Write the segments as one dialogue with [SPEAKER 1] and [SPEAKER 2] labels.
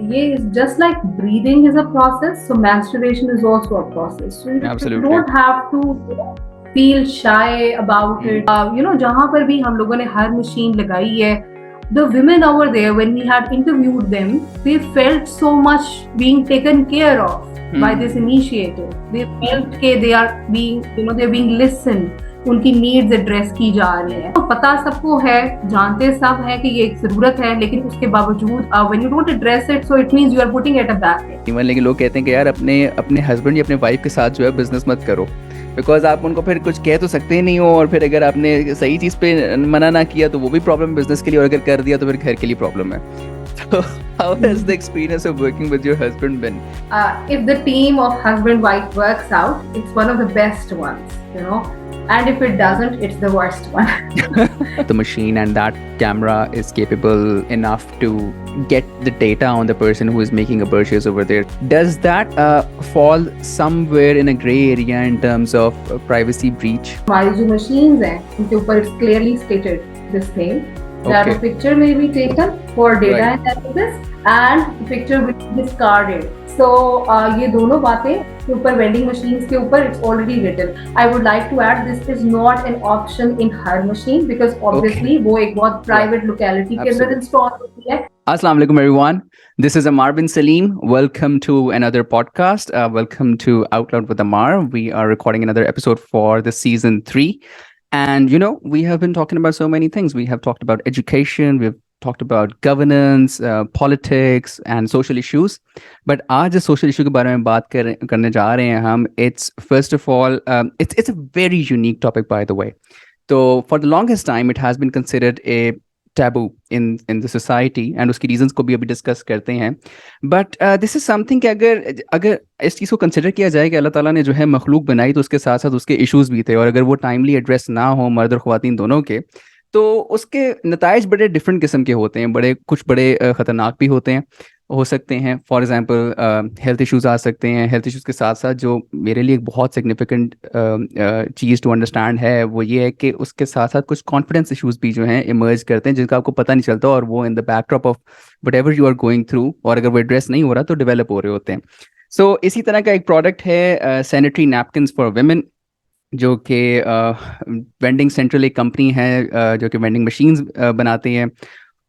[SPEAKER 1] Yeah, it's just like breathing is a process, so menstruation is also a process. So you
[SPEAKER 2] Absolutely.
[SPEAKER 1] don't have to feel shy about it.
[SPEAKER 2] Hmm.
[SPEAKER 1] जहाँ पर भी हम लोगों ने हर machine लगाई है, the women over there, when we had interviewed them, they felt so much being taken care of by this
[SPEAKER 2] Hmm.
[SPEAKER 1] initiative. They felt कि they are being, they're being listened. उनकी नीड्स एड्रेस की जा रही है। तो पता सबको है, जानते सब है कि ये एक जरूरत है, लेकिन उसके बावजूद when you don't address it, so it means you are putting it a back.
[SPEAKER 2] Even लेकिन लोग कहते हैं कि यार अपने अपने हस्बैंड या अपने वाइफ के साथ जो है बिजनेस मत करो, बिकॉज आप उनको फिर कुछ कह तो सकते ही नहीं हो, और फिर अगर आपने सही चीज़ पे मना ना किया तो वो भी प्रॉब्लम बिजनेस के लिए, और अगर कर दिया तो फिर घर के लिए प्रॉब्लम है। So how has the experience of working with your husband been?
[SPEAKER 1] If the team of husband wife works out, it's one of the best ones. And if it doesn't, it's the worst one.
[SPEAKER 2] The machine and that camera is capable enough to get the data on the person who is making a purchase over there. Does that fall somewhere in a gray area in terms of privacy breach?
[SPEAKER 1] हमारी जो machines हैं, उनके ऊपर it's clearly stated this thing that a
[SPEAKER 2] Okay.
[SPEAKER 1] picture may be taken for data
[SPEAKER 2] Right.
[SPEAKER 1] analysis and the picture will be discarded. So ये दोनों बातें के ऊपर vending machines के ऊपर it's already written. I would like to add this is not an option in her machine because obviously वो एक बहुत private locality के अंदर
[SPEAKER 2] Absolutely.
[SPEAKER 1] install होती है.
[SPEAKER 2] Assalamu alaikum, everyone. This is Ammaar bin Salim. Welcome to another podcast. Welcome to Outloud with Ammaar. We are recording another episode for the season 3. And, we have been talking about so many things. We have talked about education, we've talked about governance, politics, and social issues. But आज जिस social issue के बारे में बात करने जा रहे हैं हम, it's first of all, it's a very unique topic, by the way. So for the longest time, it has been considered a taboo in the society, and उसकी reasons को भी अभी discuss करते हैं. But this is something कि अगर इस चीज़ को कंसिडर किया जाए कि अल्लाह ताला ने जो है मखलूक बनाई तो उसके साथ साथ उसके इश्यूज भी थे, और अगर वो टाइमली एड्रेस ना हो मर्द और ख्वातीन दोनों के, तो उसके नताइज बड़े डिफरेंट किस्म के होते हैं, कुछ बड़े ख़तरनाक भी होते हैं, हो सकते हैं। फॉर एग्जांपल हेल्थ इश्यूज आ सकते हैं। हेल्थ इश्यूज के साथ साथ जो मेरे लिए एक बहुत सिग्निफिकेंट चीज़ टू अंडरस्टैंड है वो ये है कि उसके साथ साथ कुछ कॉन्फिडेंस इश्यूज भी जो हैं इमर्ज करते हैं, जिनका आपको पता नहीं चलता, और वो in the backdrop of whatever you are going through, और अगर वो एड्रेस नहीं हो रहा तो डेवलप हो रहे होते हैं। सो इसी तरह का एक प्रोडक्ट है सैनिटरी नैपकिन्स फॉर वेमेन, जो कि वेंडिंग सेंट्रल एक कंपनी है जो कि वेंडिंग मशीन्स बनाती हैं,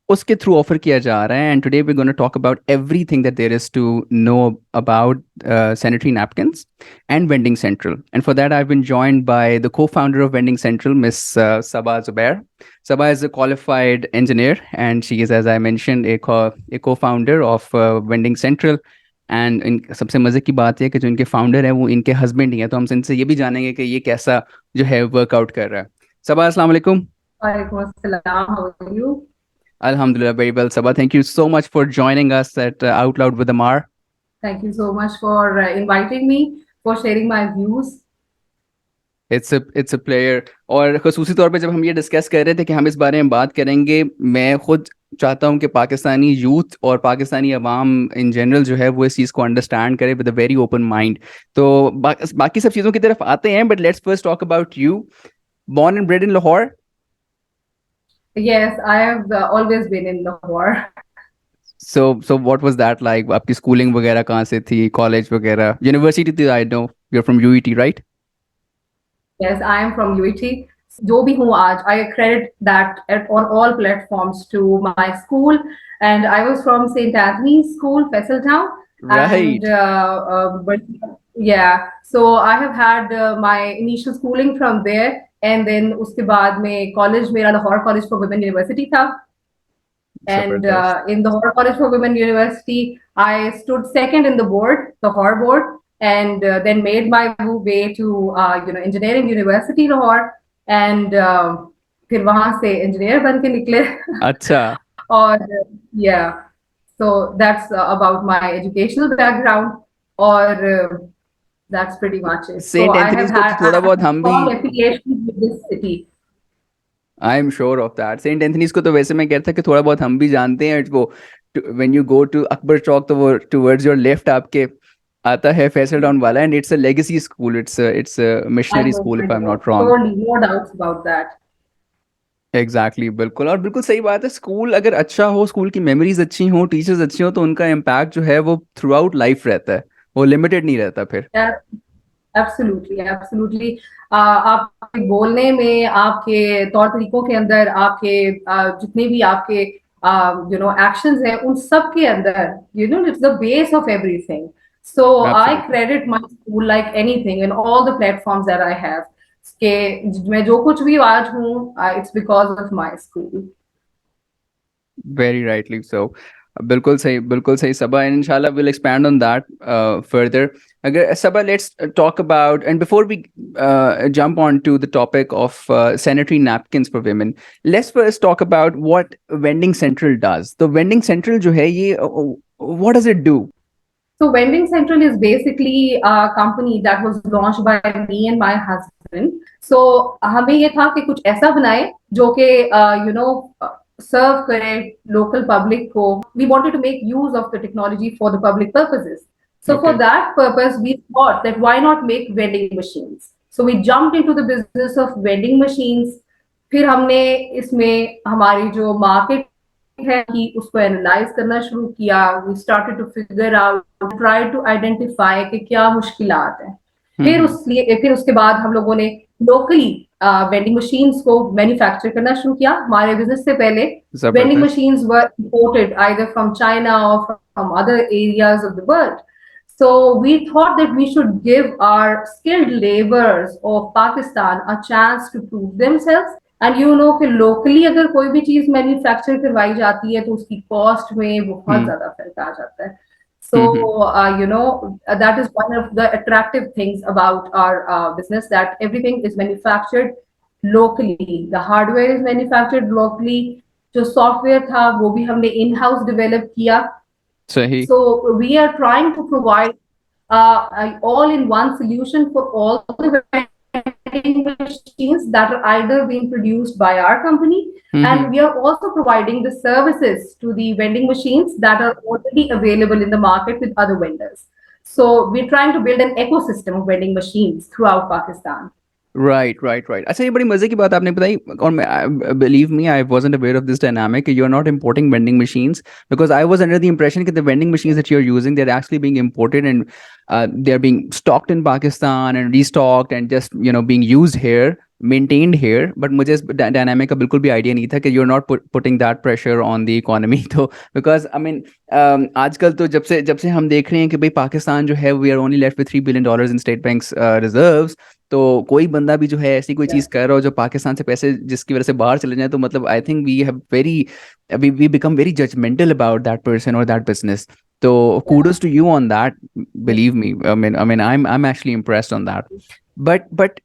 [SPEAKER 2] उसके थ्रू ऑफर किया जा रहा है। And today we gonna talk about everything that there is to know about sanitary napkins and vending central. And for that I have been joined by the co-founder of Vending Central, Miss Saba Zubair. Saba is a qualified engineer, and she is, as I mentioned, a co-founder of Vending Central. And in सबसे मज़े की बात है कि जो इनके founder हैं वो इनके हस्बैंड ही हैं, तो हम इनसे ये भी जानेंगे कि ये कैसा जो है वर्कआउट कर रहा है। सबा, अस्सलाम वालेकुम।
[SPEAKER 1] वालेकुम अस्सलाम, how are you?
[SPEAKER 2] Alhamdulillah, very well, Sabah. Thank you so much for joining us at Outloud with Amar.
[SPEAKER 1] Thank you so much for inviting me, for sharing my views.
[SPEAKER 2] It's a player, और खसूसी तौर पे जब हम ये discuss कर रहे थे कि हम इस बारे में बात करेंगे, मैं खुद चाहता हूँ कि पाकिस्तानी यूथ और पाकिस्तानी अवाम इन जनरल जो है वो इस चीज़ को अंडरस्टैंड करे with a very open mind. तो बाकी सब चीज़ों की तरफ आते हैं, बट लेट्स फर्स्ट talk about you. Born and bred in Lahore?
[SPEAKER 1] Yes, I have always been in Lahore.
[SPEAKER 2] So what was that like? आपकी schooling वगैरह कहाँ से थी, college वगैरह, university थी? I know you're from UET, right?
[SPEAKER 1] Yes, I am from UET. जो भी हूँ आज, I credit that on all platforms to my school, and I was from St. Anthony's School, Fesseltown, and
[SPEAKER 2] Right.
[SPEAKER 1] but yeah, so I have had my initial schooling from there, and then उसके बाद में college मेरा Lahore College for Women University था. And
[SPEAKER 2] जबरदस्त।
[SPEAKER 1] in the Lahore College for Women University, I stood second in the board, the Lahore board, and then made my way to Engineering University Lahore, and फिर वहाँ से engineer बन के निकले.
[SPEAKER 2] अच्छा।
[SPEAKER 1] और yeah, so that's about my educational background, और that's pretty much it. So
[SPEAKER 2] Saint Anthony's को तो
[SPEAKER 1] I
[SPEAKER 2] थोड़ा
[SPEAKER 1] have
[SPEAKER 2] बहुत हम भी,
[SPEAKER 1] strong affiliation with this city.
[SPEAKER 2] I am sure of that. Saint Anthony's को तो वैसे मैं कहता कि थोड़ा बहुत हम भी जानते हैं। वो when you go to Akbar Chowk तो वो टुवर्ड्स योर लेफ्ट आपके आता है फैसल डाउन वाला, and it's a legacy school, it's missionary school,
[SPEAKER 1] I
[SPEAKER 2] if I am
[SPEAKER 1] know,
[SPEAKER 2] not wrong.
[SPEAKER 1] surely, no doubts about that.
[SPEAKER 2] Exactly exactly, बिल्कुल, और बिल्कुल सही बात है। स्कूल अगर अच्छा हो, स्कूल की मेमोरीज अच्छी हो, टीचर्स अच्छे हो, तो उनका इम्पैक्ट जो है वो थ्रू आउट लाइफ रहता है, वो लिमिटेड नहीं रहता फिर।
[SPEAKER 1] Absolutely, absolutely. आपके बोलने में, आपके तौर तरीकों के अंदर, आपके जितने भी आपके एक्शंस हैं, उन सब के अंदर it's the base of everything. So I
[SPEAKER 2] absolutely.
[SPEAKER 1] Credit my school like anything in all the platforms that I have. कि मैं जो कुछ भी आज हूँ, it's because of my school.
[SPEAKER 2] Very rightly so. बिल्कुल सही सबा, एंड इंशाल्लाह will expand on that further. अगर Saba, let's talk about, and before we jump on to the topic of sanitary napkins for women, लेट्स फर्स्ट talk about what vending central does. तो vending central जो है ये, what does it do?
[SPEAKER 1] So Vending Central is basically a company that was launched by me and my husband. So हमें ये था कि कुछ ऐसा बनाए जो कि सर्व करे लोकल पब्लिक को. We wanted to make use of the technology for the public purposes. So for
[SPEAKER 2] okay.
[SPEAKER 1] that purpose, we thought that why not make vending machines? So we jumped into the business of vending machines. फिर हमने इसमें हमारी जो market है कि उसको analyse करना शुरू किया. We started to figure out, try to identify कि क्या मुश्किलात हैं.
[SPEAKER 2] हम्म।
[SPEAKER 1] फिर उसके बाद हम लोगों ने लोकली वेंडिंग मशीन्स को मैन्युफैक्चर करना शुरू किया. हमारे बिजनेस से पहले वेंडिंग
[SPEAKER 2] जबरदस्त।
[SPEAKER 1] Machines were imported either from China और from other areas of the world. So we thought that we should give our skilled laborers of Pakistan a chance to prove themselves. And कि locally अगर कोई भी चीज manufacture करवाई जाती है तो उसकी कॉस्ट में बहुत
[SPEAKER 2] हम्म
[SPEAKER 1] ज्यादा फर्क आ जाता है. So
[SPEAKER 2] hmm.
[SPEAKER 1] That is one of the attractive things about our business, that everything is manufactured locally. The hardware is manufactured locally. जो सॉफ्टवेयर था वो भी हमने इन हाउस डेवलप किया.
[SPEAKER 2] सही।
[SPEAKER 1] So we are trying to provide all-in-one solution for all the vending machines that are either being produced by our company, and
[SPEAKER 2] hmm.
[SPEAKER 1] we are also providing the services to the vending machines that are already available in the market with other vendors. So we're trying to build an ecosystem of vending machines throughout Pakistan.
[SPEAKER 2] Right right right. अच्छा, ये बड़ी मजे की बात आपने बताई, और मैं, believe me, I wasn't aware of this dynamic, you are not importing vending machines, because I was under the impression कि the vending machines that you are using, they are actually being imported, and they are being stocked in Pakistan and restocked and just being used here, maintained here. But मुझे इस dynamic का बिल्कुल भी idea नहीं था कि you are not putting that pressure on the economy. तो because I mean, आजकल तो जब से हम देख रहे हैं कि भाई पाकिस्तान जो है, we are only left with $3 billion in State Bank's reserves. तो कोई बंदा भी जो है ऐसी कोई
[SPEAKER 1] Yeah.
[SPEAKER 2] चीज कर रहा हो जो पाकिस्तान से पैसे जिसकी वजह से बाहर चले जाए, तो मतलब I think we have very, we become very judgemental about that person और दैट बिजनेस। तो kudos to you on that, believe me. I mean I'm actually impressed on that. But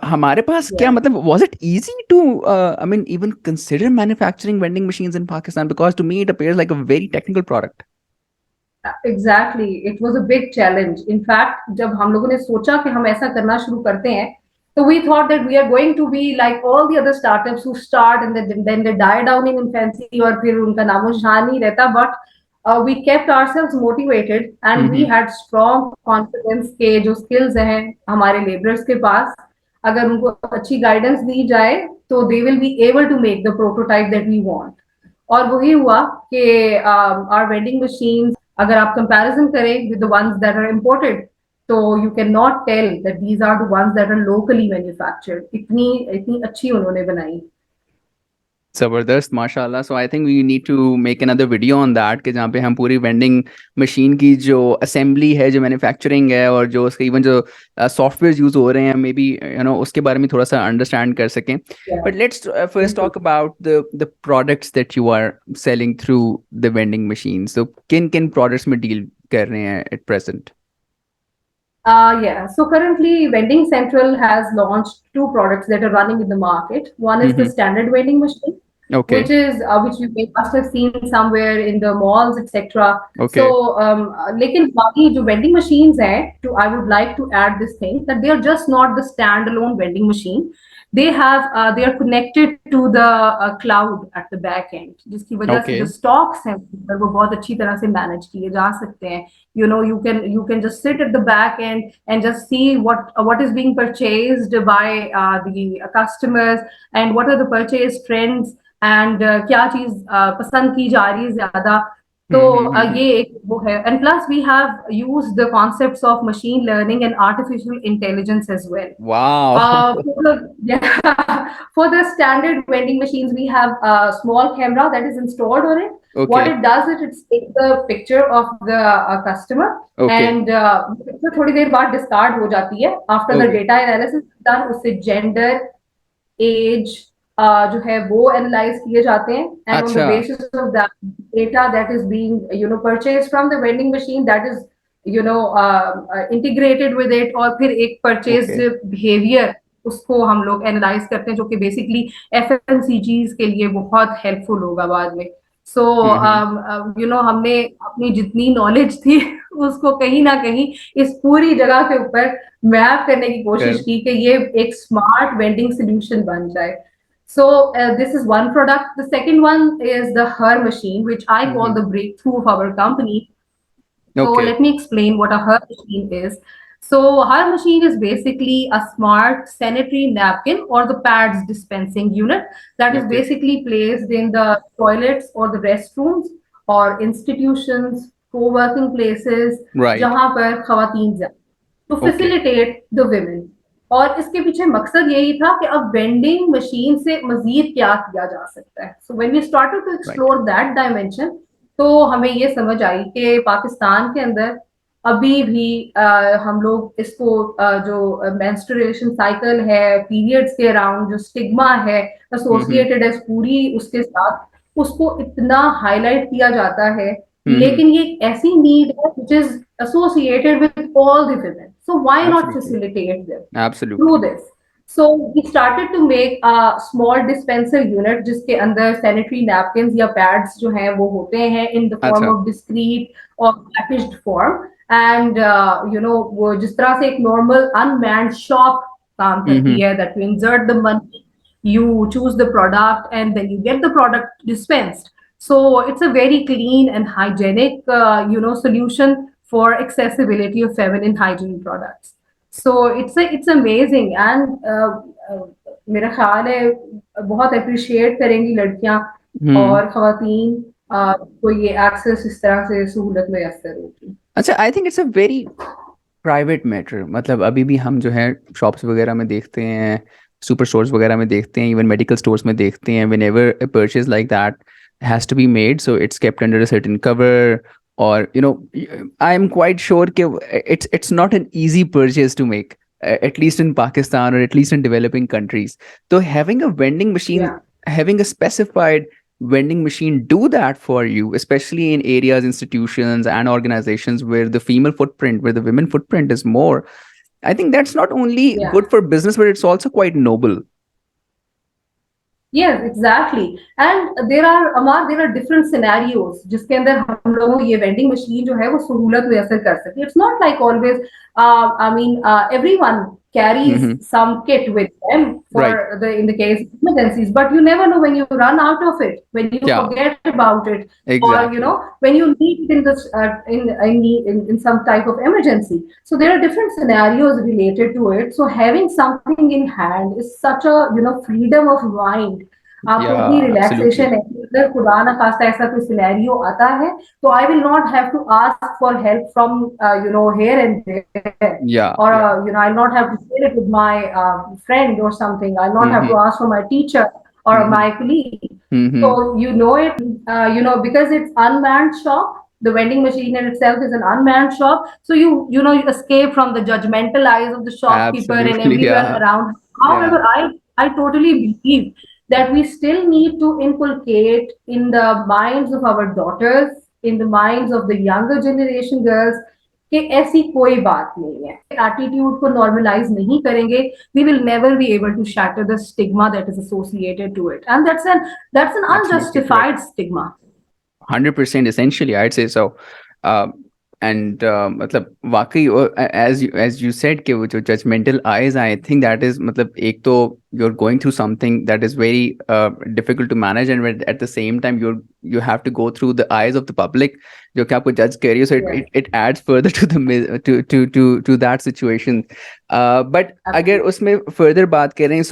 [SPEAKER 2] हमारे पास क्या,
[SPEAKER 1] Yeah.
[SPEAKER 2] मतलब, was it easy to I mean even consider manufacturing vending machines in Pakistan? Because to me it appears like a very technical product.
[SPEAKER 1] Exactly, it was a big challenge. In fact जब हम लोगों ने सोचा कि हम ऐसा करना शुरू करते हैं, तो we thought that we are going to be like all the other startups who start and then they die down in infancy, और फिर उनका नामो निशान नहीं रहता. But we kept ourselves motivated and we
[SPEAKER 2] Mm-hmm.
[SPEAKER 1] Had strong confidence के जो skills हैं हमारे लेबरर्स के पास, अगर उनको अच्छी गाइडेंस दी जाए तो they will be able to make the prototype that we want. और वही हुआ कि आवर वेंडिंग मशीन्स, अगर आप कंपैरिजन करें with the ones that are imported, तो you can not tell that these are the ones that are locally manufactured. इतनी इतनी अच्छी उन्होंने बनाई.
[SPEAKER 2] जबरदस्त, माशाल्लाह। So I think we need to make another video on that, कि जहाँ पे हम पूरी वेंडिंग मशीन की जो असेंबली है, जो मैन्युफैक्चरिंग है, और जो उसके इवन जो सॉफ्टवेयर यूज हो रहे हैं, मे बी उसके बारे में थोड़ा सा अंडरस्टैंड कर सकें।
[SPEAKER 1] Yeah.
[SPEAKER 2] बट लेट्स फर्स्ट
[SPEAKER 1] बिल्कुल.
[SPEAKER 2] Talk about the products that you are selling through the vending machines. तो किन किन प्रोडक्ट्स में डील कर रहे हैं at present?
[SPEAKER 1] Yeah. So currently, Vending Central has launched two products that are running in the market. One is the
[SPEAKER 2] hmm.
[SPEAKER 1] standard vending machine,
[SPEAKER 2] okay.
[SPEAKER 1] which you must have seen somewhere in the malls, etc.
[SPEAKER 2] Okay.
[SPEAKER 1] So, लेकिन बाकी जो vending machines हैं, I would like to add this thing that they are just not the standalone vending machine. they are connected to the cloud at the back end, जिसकी वजह से जो
[SPEAKER 2] Okay.
[SPEAKER 1] stocks हैं वो बहुत अच्छी तरह से manage किए जा सकते हैं. You can just sit at the back end and just see what is being purchased by the customers, and what are the purchase trends, and क्या चीज पसंद की जा रही है ज्यादा. तो
[SPEAKER 2] Mm-hmm.
[SPEAKER 1] ये एक वो है. And plus we have used the concepts of machine learning and artificial intelligence as well.
[SPEAKER 2] Wow.
[SPEAKER 1] For the yeah, for the standard vending machines, we have a small camera that is installed on it. What
[SPEAKER 2] Okay.
[SPEAKER 1] it does is it takes the picture of the customer,
[SPEAKER 2] Okay.
[SPEAKER 1] and picture थोड़ी देर बाद discard हो जाती है. After the
[SPEAKER 2] Okay.
[SPEAKER 1] data analysis is done, उससे gender, age जो है वो analyse किए जाते हैं, एंड ऑन द
[SPEAKER 2] अच्छा.
[SPEAKER 1] Basis of that data that is being purchase from the vending machine, that is integrated with it, और फिर एक परचेज
[SPEAKER 2] Okay.
[SPEAKER 1] बिहेवियर उसको हम लोग एनालाइज करते हैं, जो कि बेसिकली एफएमसीजीज के लिए बहुत हेल्पफुल होगा बाद में. सो
[SPEAKER 2] Mm-hmm.
[SPEAKER 1] हमने अपनी जितनी नॉलेज थी उसको कहीं ना कहीं इस पूरी जगह के ऊपर मैप करने की कोशिश
[SPEAKER 2] Correct.
[SPEAKER 1] की कि ये एक स्मार्ट वेंडिंग सोल्यूशन बन जाए. So this is one product. The second one is the Her machine, which I call
[SPEAKER 2] Mm-hmm.
[SPEAKER 1] the breakthrough of our company. So
[SPEAKER 2] Okay.
[SPEAKER 1] let me explain what a Her machine is. So Her machine is basically a smart sanitary napkin or the pads dispensing unit that is
[SPEAKER 2] Okay.
[SPEAKER 1] basically placed in the toilets or the restrooms or institutions, co-working places,
[SPEAKER 2] Right.
[SPEAKER 1] जहाँ पर खवातीन जाए, to
[SPEAKER 2] Okay.
[SPEAKER 1] facilitate the women. और इसके पीछे मकसद यही था कि अब वेंडिंग मशीन से मजीद क्या किया जा सकता है. So when we started to
[SPEAKER 2] Right.
[SPEAKER 1] Explore that dimension, तो हमें ये समझ आई कि पाकिस्तान के अंदर अभी भी हम लोग इसको जो मेंस्ट्रुएशन साइकिल है, पीरियड्स के अराउंड जो स्टिग्मा है
[SPEAKER 2] Mm-hmm.
[SPEAKER 1] एसोसिएटेड है पूरी उसके साथ, उसको इतना हाईलाइट किया जाता है.
[SPEAKER 2] Mm-hmm.
[SPEAKER 1] लेकिन ये एक ऐसी नीड है which is associated with all the women. So why not
[SPEAKER 2] Absolutely.
[SPEAKER 1] facilitate them through
[SPEAKER 2] Absolutely.
[SPEAKER 1] this? So we started to make a small dispenser unit जिसके अंदर sanitary napkins या pads जो हैं वो होते हैं in the form
[SPEAKER 2] अच्छा.
[SPEAKER 1] of discreet or packaged form. And वो जिस तरह से एक normal unmanned shop काम करती
[SPEAKER 2] Mm-hmm.
[SPEAKER 1] है, that you insert the money, you choose the product, and then you get the product dispensed. So it's a very clean and hygienic solution for accessibility of feminine hygiene products. So it's amazing. And मेरा ख्याल है बहुत appreciate करेंगी लड़कियां
[SPEAKER 2] Hmm.
[SPEAKER 1] और खवातीन को ये एक्सेस इस तरह से सहूलत मैसर होगी.
[SPEAKER 2] अच्छा, I think it's a very private matter. मतलब अभी भी हम जो है शॉप्स वगैरह में देखते हैं, सुपर स्टोर्स वगैरह में देखते हैं, इवन मेडिकल स्टोर्स में देखते हैं, whenever a purchase like that has to be made, so it's kept under a certain cover. और आई एम क्वाइट श्योर कि it's not an easy purchase to make, at least in Pakistan or at least in developing countries. So having a vending machine,
[SPEAKER 1] Yeah,
[SPEAKER 2] having a specified vending machine do that for you, especially in areas, institutions, and organizations where the female footprint, where the women footprint is more, I think that's not only
[SPEAKER 1] yeah.
[SPEAKER 2] good for business, but it's also quite noble.
[SPEAKER 1] Yes, exactly. And there are different scenarios जिसके अंदर हम लोगों को ये vending machine जो है वो सहूलत मैसर कर सकती है. It's not like always. Everyone carries
[SPEAKER 2] Hmm.
[SPEAKER 1] some kit with them for
[SPEAKER 2] Right.
[SPEAKER 1] in the case of emergencies, but you never know when you run out of it, when you
[SPEAKER 2] Yeah,
[SPEAKER 1] forget about it, or
[SPEAKER 2] exactly.
[SPEAKER 1] when you need it in this in some type of emergency. So there are different scenarios related to it. So having something in hand is such a freedom of mind. आपको इतनी
[SPEAKER 2] Yeah,
[SPEAKER 1] relaxation
[SPEAKER 2] absolutely.
[SPEAKER 1] है कि अगर खुदा ना खास्ता ऐसा कोई सिनेरियो आता है, तो I will not have to ask for help from here and there,
[SPEAKER 2] Yeah,
[SPEAKER 1] or
[SPEAKER 2] yeah.
[SPEAKER 1] I'll not have to share it with my friend or something. I'll not have
[SPEAKER 2] Hmm.
[SPEAKER 1] to ask for my teacher or my
[SPEAKER 2] Hmm.
[SPEAKER 1] colleague. So
[SPEAKER 2] Hmm.
[SPEAKER 1] it, because it's unmanned shop. The vending machine in itself is an unmanned shop, so you escape from the judgmental eyes of the shopkeeper and
[SPEAKER 2] Absolutely.
[SPEAKER 1] everyone
[SPEAKER 2] Yeah.
[SPEAKER 1] around.
[SPEAKER 2] Yeah.
[SPEAKER 1] However, I totally believe that we still need to inculcate in the minds of our daughters, in the minds of the younger generation girls, कि ऐसी कोई बात नहीं है. Attitude को normalise नहीं करेंगे, we will never be able to shatter the stigma that is associated to it, and that's an
[SPEAKER 2] Absolutely correct.
[SPEAKER 1] unjustified stigma.
[SPEAKER 2] 100% essentially, I'd say so. uh, and मतलब वाकई, as you said कि वो जो judgmental eyes, I think that is मतलब एक तो you're going through something that is very difficult to manage, and at the same time you have to go through the eyes of the public जो कि आपको judge कर रही है, so
[SPEAKER 1] Yes,
[SPEAKER 2] it adds further to the to that situation. But अगर
[SPEAKER 1] absolutely.
[SPEAKER 2] उसमें further बात करें,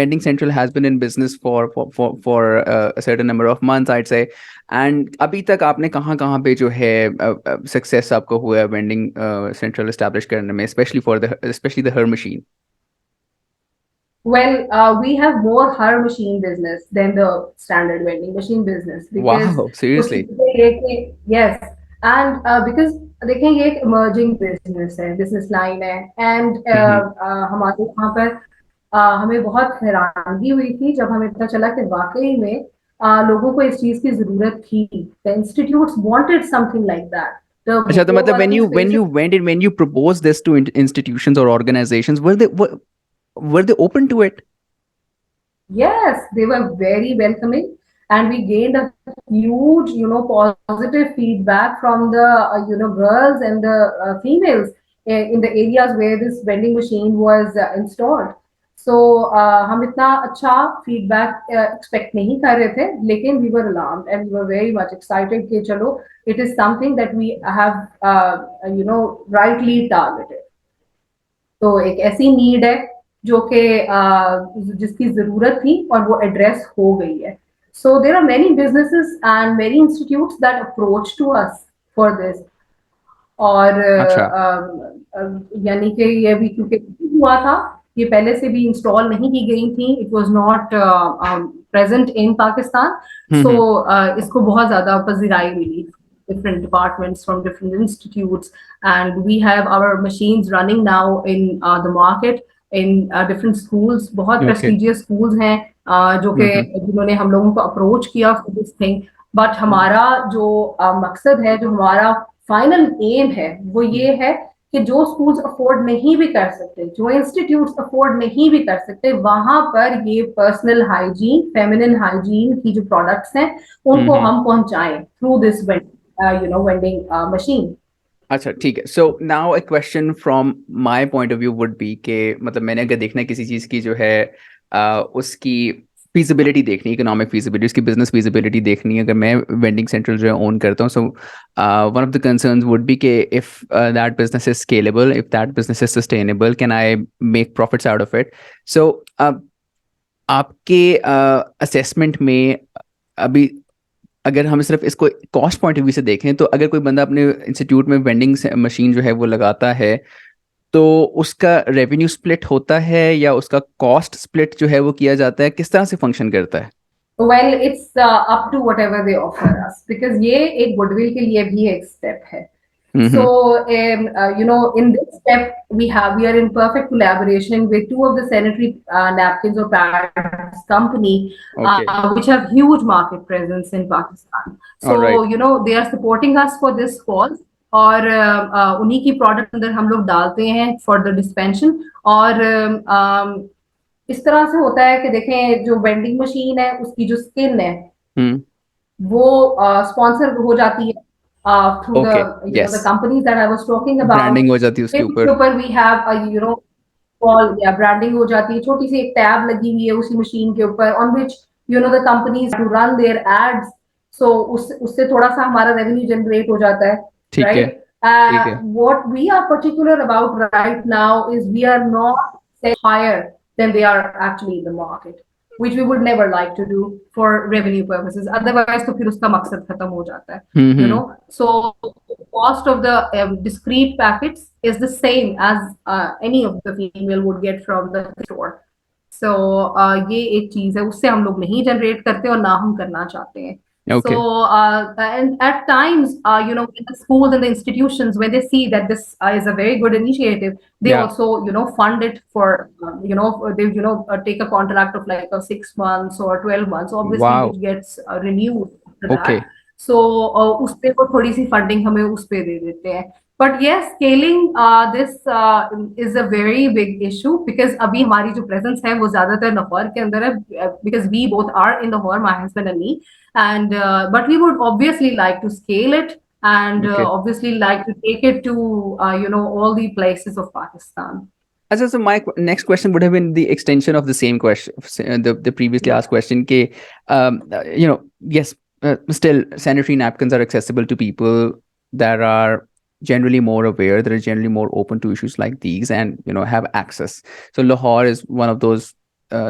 [SPEAKER 2] Vending Central has been in business for a certain number of months, I'd say. And अभी तक आपने कहाँ कहाँ पे जो है सक्सेस आपको हुआ है वेंडिंग सेंट्रल एस्टैब्लिश करने में, स्पेशली द हर machine?
[SPEAKER 1] Well, we have more her machine business than the standard vending machine business because
[SPEAKER 2] wow, seriously?
[SPEAKER 1] yes, and because देखें ये एक emerging business है, business line है, and
[SPEAKER 2] हम्म.
[SPEAKER 1] हमारे यहाँ पर हमें बहुत हैरानगी हुई थी जब हमें पता चला कि वाकई में लोगों को इस चीज की जरूरत थी. The institutes wanted something like that. The
[SPEAKER 2] अच्छा, तो
[SPEAKER 1] more
[SPEAKER 2] मतलब
[SPEAKER 1] working spaces.
[SPEAKER 2] when you propose this to institutions or organizations, were they open to it?
[SPEAKER 1] Yes, they were very welcoming, and we gained a huge, positive feedback from the, girls and the females in the areas where this vending machine was installed. So हम इतना अच्छा feedback expect नहीं कर रहे थे, लेकिन we were alarmed and we were very much excited कि चलो, it is something that we have, rightly targeted. तो एक ऐसी नीड है जो कि जिसकी जरूरत थी और वो एड्रेस हो गई है. So there are many businesses and many institutes that approach to us for this. और
[SPEAKER 2] अच्छा.
[SPEAKER 1] यानी कि ये भी क्योंकि हुआ था, ये पहले से भी इंस्टॉल नहीं की गई थी, it was not present in Pakistan. So
[SPEAKER 2] hmm.
[SPEAKER 1] इसको बहुत ज्यादा पजीराई मिली, different departments from different institutes, and we have our machines running now in the market in different schools. बहुत
[SPEAKER 2] ओके.
[SPEAKER 1] prestigious schools हैं जो कि
[SPEAKER 2] हम्म.
[SPEAKER 1] जिन्होंने हम लोगों को अप्रोच किया for this thing. बट हमारा जो मकसद है, जो हमारा फाइनल एम है, वो ये है कि जो स्कूल्स अफोर्ड नहीं भी कर सकते, जो इंस्टीट्यूट्स अफोर्ड नहीं भी कर सकते, वहां पर ये पर्सनल हाइजीन, फेमिनिन हाइजीन की जो प्रोडक्ट्स हैं, उनको
[SPEAKER 2] हम्म.
[SPEAKER 1] हम पहुंचाएं थ्रू दिस वेंडिंग मशीन.
[SPEAKER 2] अच्छा, ठीक है. So now a question from my point of view would be के मतलब मैंने अगर देखना है किसी चीज़ की जो है उसकी फीजिबिलिटी देखनी, इकोनॉमिक फीजिबिलिटी, उसकी बिजनेस फीजिबिलिटी देखनी है, अगर मैं वेंडिंग सेंट्रल जो है ओन करता हूँ, so one of the concerns would be के if that business is scalable, if that business is sustainable, can I make profits out of it? So आपके असेसमेंट में अभी अगर हम सिर्फ इसको कॉस्ट पॉइंट ऑफ व्यू से देखें, तो अगर कोई बंदा अपने इंस्टीट्यूट में वेंडिंग मशीन जो है वो लगाता है, तो उसका रेवेन्यू स्प्लिट होता है या उसका कॉस्ट स्प्लिट जो है वो किया जाता है, किस तरह से फंक्शन करता है?
[SPEAKER 1] Well, it's up to whatever they offer us because ये एक गुडविल के लिए भी एक स्टेप है. So,
[SPEAKER 2] hmm.
[SPEAKER 1] in this step, we are in perfect collaboration with two of the sanitary napkins or pads company,
[SPEAKER 2] okay.
[SPEAKER 1] which have huge market presence in Pakistan. So,
[SPEAKER 2] alright.
[SPEAKER 1] they are supporting us for this cause. और उन्हीं की product अंदर हम लोग डालते हैं for the dispensation. और इस तरह से होता है कि देखें, जो वेंडिंग मशीन है उसकी जो स्किन है
[SPEAKER 2] हम्म.
[SPEAKER 1] वो स्पॉन्सर हो जाती है through the
[SPEAKER 2] okay.
[SPEAKER 1] The
[SPEAKER 2] yes.
[SPEAKER 1] Companies that I was talking about.
[SPEAKER 2] Branding हो जाती है उसके
[SPEAKER 1] फिर उसके
[SPEAKER 2] ऊपर.
[SPEAKER 1] ऊपर वी हैव कॉल या ब्रांडिंग हो जाती है, छोटी सी एक टैब लगी हुई है उसी मशीन के ऊपर on which the companies to run their ads. So उससे थोड़ा सा हमारा रेवेन्यू जनरेट हो जाता है,
[SPEAKER 2] ठीक है.
[SPEAKER 1] राइट.
[SPEAKER 2] ठीक है.
[SPEAKER 1] What we are particular about right now is we are not set higher than they are actually in the market, which we would never like to do for revenue purposes. Otherwise, तो फिर उसका मकसद खत्म हो जाता है,
[SPEAKER 2] हम्म.
[SPEAKER 1] So the cost of the discrete packets is the same as any of the female would get from the store. So ये एक चीज है, उससे हम लोग नहीं जनरेट करते और ना हम करना चाहते हैं. So
[SPEAKER 2] okay.
[SPEAKER 1] and at times, in the schools and the institutions, when they see that this is a very good initiative, they
[SPEAKER 2] या.
[SPEAKER 1] also, fund it for, they, take a contract of like 6 months or 12 months, obviously,
[SPEAKER 2] wow.
[SPEAKER 1] which gets renewed after
[SPEAKER 2] okay.
[SPEAKER 1] that. So उस पे वो थोड़ी सी funding हमें उस पे दे देते हैं. But yes, scaling this is a very big issue because अभी हमारी जो presence है वो ज्यादातर लाहौर के अंदर है, because we both are in Lahore, my husband and me, and but we would obviously like to scale it and
[SPEAKER 2] okay.
[SPEAKER 1] obviously like to take it to all the places of Pakistan.
[SPEAKER 2] So my next question would have been the extension of the same question, the previously asked question. Ke, yes, still sanitary napkins are accessible to people that are generally more aware, that are generally more open to issues like these, and have access. So Lahore is one of those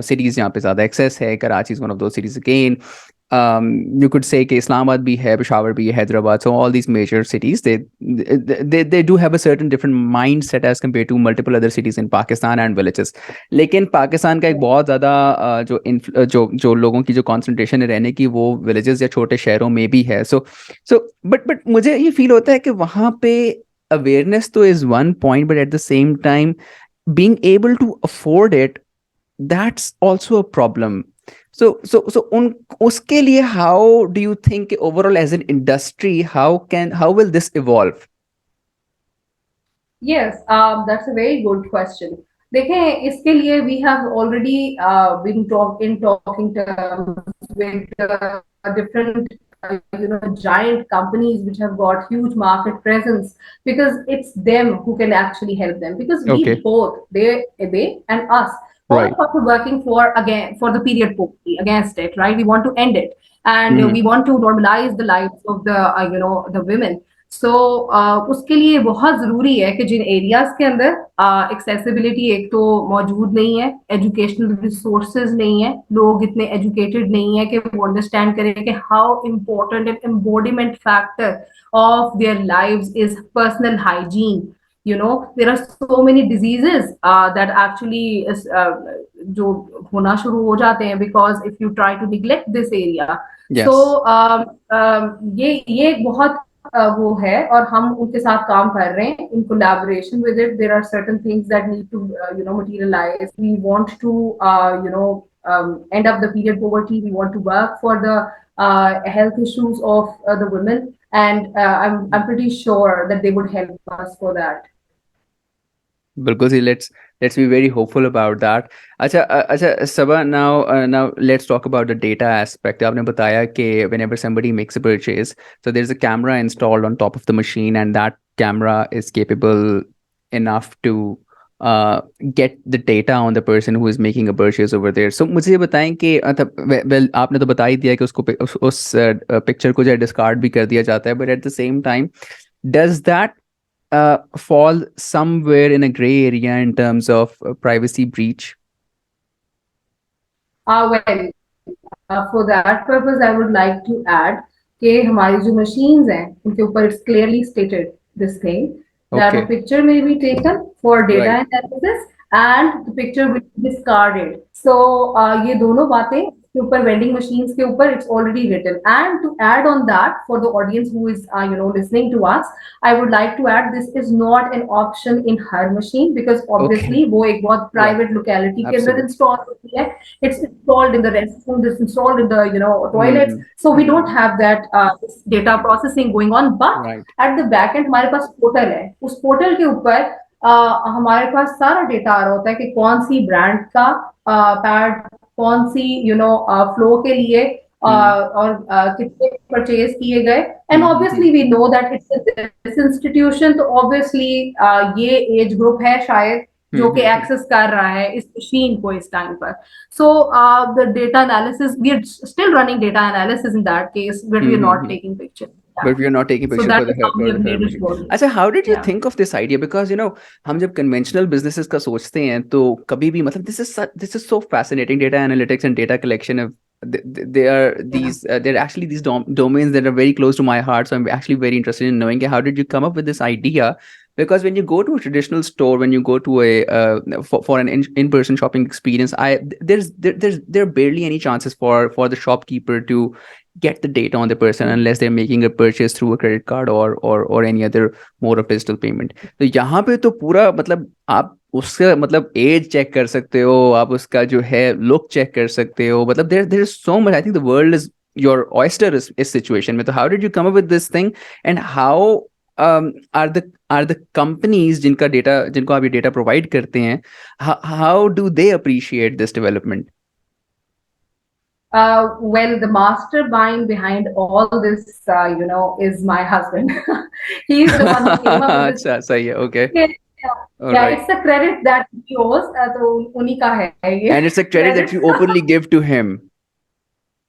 [SPEAKER 2] cities जहाँ पे ज़्यादा access है. Karachi is one of those cities again. You could say कि Islamabad भी है, Peshawar भी है, Hyderabad. So all these major cities, they do have a certain different mindset as compared to multiple other cities in Pakistan and villages. लेकिन पाकिस्तान का एक बहुत ज़्यादा जो जो लोगों की जो concentration है रहने की, वो villages या छोटे शहरों में भी है. But मुझे ये feel होता है कि वहाँ पे awareness तो is one point, but at the same time being able to afford it, that's also a problem. So उन उसके लिए, how do you think overall as an industry, how will this evolve?
[SPEAKER 1] Yes, that's a very good question. देखें, इसके लिए we have already been talking terms with different giant companies which have got huge market presence, because it's them who can actually help them, because we
[SPEAKER 2] Okay.
[SPEAKER 1] both, they and us, all
[SPEAKER 2] Right.
[SPEAKER 1] of us are working for, again, for the period poverty, against it, right? We want to end it, and
[SPEAKER 2] Mhm.
[SPEAKER 1] we want to normalize the lives of the the women. सो उसके लिए बहुत ज़रूरी है कि जिन areas के अंदर accessibility एक तो मौजूद नहीं है, एजुकेशनल रिसोर्सेज नहीं है, लोग इतने एजुकेटेड नहीं है कि वो अंडरस्टैंड करें कि how important and embodiment factor of their lives is personal hygiene. There are so many diseases that actually जो होना शुरू हो जाते हैं because if you try to neglect this area. So
[SPEAKER 2] Yes.
[SPEAKER 1] ये एक बहुत वो है, और हम उनके साथ काम कर रहे हैं in collaboration with it. There are certain things that need to materialize. We want to end up the period poverty. We want to work for the health issues of the women, and I'm pretty sure that they would help us for that.
[SPEAKER 2] बिल्कुल जी, let's be very hopeful about that. अच्छा Saba, now let's talk about the data aspect. आपने बताया कि whenever somebody makes a purchase, so there's a camera installed on top of the machine, and that camera is capable enough to get the data on the person who is making a purchase over there. So मुझे ये बताएं कि well, आपने तो बता ही दिया कि उसको उस पिक्चर को जो डिस्कार्ड भी कर दिया जाता है, but at the same time, does that fall somewhere in a gray area in terms of privacy breach?
[SPEAKER 1] Well, for that purpose, I would like to add कि हमारी जो machines हैं उनके ऊपर it's clearly stated this thing that a
[SPEAKER 2] Okay.
[SPEAKER 1] picture may be taken for data
[SPEAKER 2] Right.
[SPEAKER 1] analysis and the picture will be discarded. So ये दोनों बातें के ऊपर vending machines के ऊपर it's already written. And to add on that, for the audience who is listening to us, I would like to add this is not an option in her machine, because
[SPEAKER 2] Okay.
[SPEAKER 1] obviously वो एक बहुत
[SPEAKER 2] Yeah.
[SPEAKER 1] private locality के अंदर
[SPEAKER 2] Absolutely.
[SPEAKER 1] install होती है. It's installed in the restroom, it's installed in the toilets.
[SPEAKER 2] Hmm.
[SPEAKER 1] So we don't
[SPEAKER 2] Hmm.
[SPEAKER 1] have that this data processing going on. But
[SPEAKER 2] Right.
[SPEAKER 1] at the back end हमारे पास portal है, उस portal के ऊपर हमारे पास सारा data आ रहा होता है कि कौन सी ब्रांड का पैड, कौन सी फ्लो के लिए
[SPEAKER 2] Hmm.
[SPEAKER 1] और कितने परचेज किए गए. And
[SPEAKER 2] Hmm. Hmm. Hmm.
[SPEAKER 1] Obviously we know that it's this institution, तो ऑब्वियसली ये एज ग्रुप है शायद
[SPEAKER 2] Hmm.
[SPEAKER 1] जो कि
[SPEAKER 2] Hmm. Hmm.
[SPEAKER 1] एक्सेस कर रहा है इस मशीन को इस टाइम पर. So the data analysis, we are still running data analysis in that case, but we
[SPEAKER 2] Hmm.
[SPEAKER 1] are
[SPEAKER 2] Hmm.
[SPEAKER 1] not
[SPEAKER 2] Hmm.
[SPEAKER 1] taking pictures. Yeah.
[SPEAKER 2] But we are not taking
[SPEAKER 1] So
[SPEAKER 2] pictures
[SPEAKER 1] that is how we
[SPEAKER 2] for
[SPEAKER 1] have
[SPEAKER 2] the
[SPEAKER 1] made it
[SPEAKER 2] machine.
[SPEAKER 1] work.
[SPEAKER 2] अच्छा, how did you
[SPEAKER 1] Yeah.
[SPEAKER 2] think of this idea? Because हम जब conventional businesses का सोचते हैं तो कभी भी मतलब this is so fascinating. Data analytics and data collection of they are
[SPEAKER 1] Yeah.
[SPEAKER 2] these they're actually these domains that are very close to my heart. So I'm actually very interested in knowing how did you come up with this idea? Because when you go to a traditional store, when you go to a for an in-person shopping experience, there are barely any chances for the shopkeeper to get the data on the person unless they're making a purchase through a credit card or any other mode of digital payment. तो यहाँ पे तो पूरा मतलब आप उसका मतलब as check कर सकते हो, आप उसका जो है लुक चेक कर सकते हो, मतलब there is so much. I think the world is your oyster is situation में. तो how did you come up with this thing, and how are the companies जिनको आप ये डेटा प्रोवाइड करते हैं, how do they appreciate this development?
[SPEAKER 1] Well, the mastermind behind all this, is my husband. He's the one who came up with this.
[SPEAKER 2] अच्छा, सही है. Okay. All
[SPEAKER 1] yeah,
[SPEAKER 2] right.
[SPEAKER 1] it's a credit that he owes, तो उन्हीं का है ये
[SPEAKER 2] And it's a credit that
[SPEAKER 1] credit.
[SPEAKER 2] you openly give to him.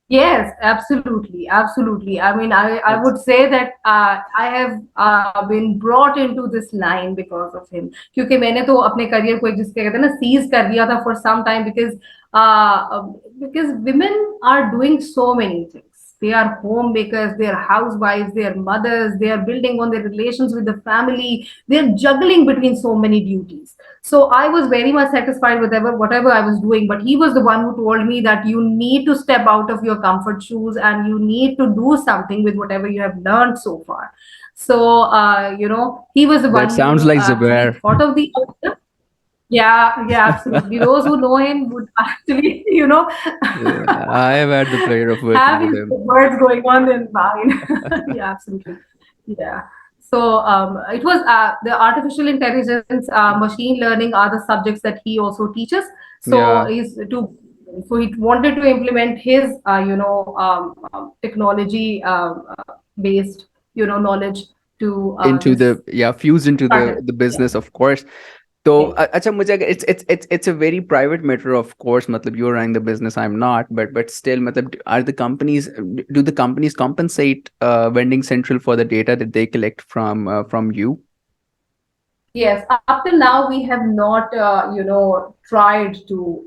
[SPEAKER 1] Yes, absolutely, absolutely. I mean, I
[SPEAKER 2] That's
[SPEAKER 1] would say that I have been brought into this line because of him. क्योंकि मैंने तो अपने career को जिसके कहते हैं ना seize कर दिया था for some time because women are doing so many things. They are homemakers, they are housewives, they are mothers, they are building on their relations with the family. They are juggling between so many duties. So I was very much satisfied with whatever I was doing, but he was the one who told me that you need to step out of your comfort shoes and you need to do something with whatever you have learned so far. So he was the
[SPEAKER 2] that
[SPEAKER 1] one
[SPEAKER 2] sounds
[SPEAKER 1] who
[SPEAKER 2] like
[SPEAKER 1] actually
[SPEAKER 2] Zubair.
[SPEAKER 1] thought of the idea. Yeah, yeah, absolutely. Those who know him would actually,
[SPEAKER 2] Yeah, I have had the pleasure of working
[SPEAKER 1] have
[SPEAKER 2] with
[SPEAKER 1] his
[SPEAKER 2] him.
[SPEAKER 1] words going on in mine. Yeah, absolutely. Yeah. So it was the artificial intelligence, machine learning are the subjects that he also teaches. So
[SPEAKER 2] Yeah,
[SPEAKER 1] he wanted to implement his technology based knowledge to
[SPEAKER 2] into
[SPEAKER 1] this
[SPEAKER 2] the yeah fused into
[SPEAKER 1] startup.
[SPEAKER 2] the
[SPEAKER 1] Yeah.
[SPEAKER 2] business, of course. So,
[SPEAKER 1] Yes.
[SPEAKER 2] अच्छा मुझे it's a very private matter, of course. मतलब you're running the business, I'm not, but still, मतलब are the companies do the companies compensate Vending Central for the data that they collect from you?
[SPEAKER 1] Yes, up till now we have not, tried to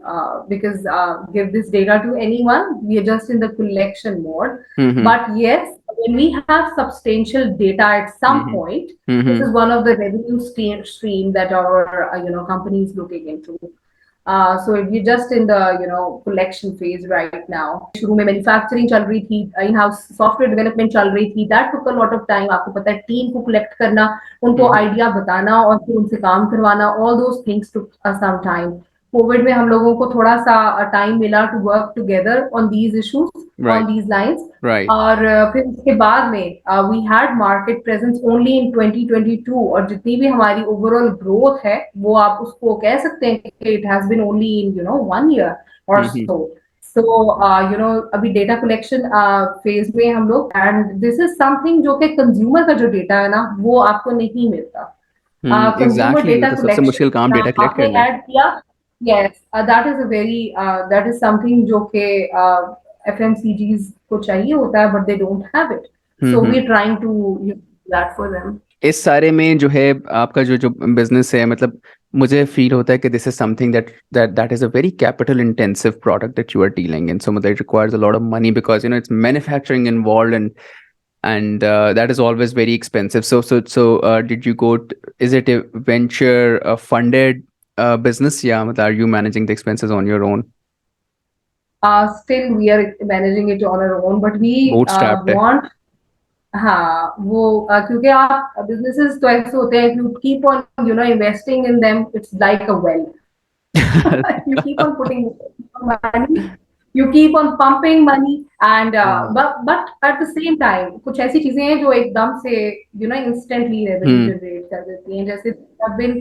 [SPEAKER 1] because give this data to anyone. We are just in the collection mode.
[SPEAKER 2] Mm-hmm.
[SPEAKER 1] But yes, when we have substantial data at some
[SPEAKER 2] Mm-hmm.
[SPEAKER 1] point, this
[SPEAKER 2] Mm-hmm.
[SPEAKER 1] is one of the revenue stream that our company is looking into. So we're just in the collection phase right now. शुरू में manufacturing चल रही थी, in house software development चल रही थी, that took a lot of time. आपको पता है टीम को कलेक्ट करना, उनको
[SPEAKER 2] Mm-hmm.
[SPEAKER 1] आइडिया बताना और फिर उनसे काम करवाना, all those things took some time. Covid में हम लोगों को थोड़ा सा टाइम मिला to work together on these issues, on
[SPEAKER 2] Right.
[SPEAKER 1] These lines.
[SPEAKER 2] Right.
[SPEAKER 1] और फिर उसके बाद में we had market presence only in 2022, और जितनी भी हमारी ओवरऑल ग्रोथ है वो आप उसको कह सकते हैं कि it has been only in 1 year और
[SPEAKER 2] Mm-hmm.
[SPEAKER 1] सो. सो अभी डेटा कलेक्शन फेज में हम लोग, एंड दिस इज समथिंग जो कि कंज्यूमर का जो डेटा है ना वो आपको नहीं मिलता. Consumer
[SPEAKER 2] Exactly. ये
[SPEAKER 1] डेटा
[SPEAKER 2] तो सबसे मुश्किल काम
[SPEAKER 1] कलेक्शन
[SPEAKER 2] डेटा कलेक्ट
[SPEAKER 1] आपने
[SPEAKER 2] करना है.
[SPEAKER 1] ऐड किया. Yes, that is a very that is something जो कि FMCGs को चाहिए होता है, but they don't have it. So
[SPEAKER 2] hmm.
[SPEAKER 1] We are trying to that for them.
[SPEAKER 2] इस सारे में जो है आपका जो जो बिजनेस है, मतलब मुझे फील होता है कि this is something that is a very capital intensive product that you are dealing in. So मतलब it requires a lot of money because it's manufacturing involved, and that is always very expensive. So did you is it a venture funded business? Yeah, मतलब are you managing the expenses on your own?
[SPEAKER 1] Still we are managing it on our own, but we
[SPEAKER 2] Bootstrapped है.
[SPEAKER 1] want. हाँ वो क्योंकि आप businesses तो ऐसे होते हैं, you keep on investing in them, it's like a well. You keep on putting money, you keep on pumping money, and but at the same time कुछ ऐसी चीजें हैं जो एकदम से instantly revenue
[SPEAKER 2] हम्म.
[SPEAKER 1] generate कर देती हैं. जैसे there have been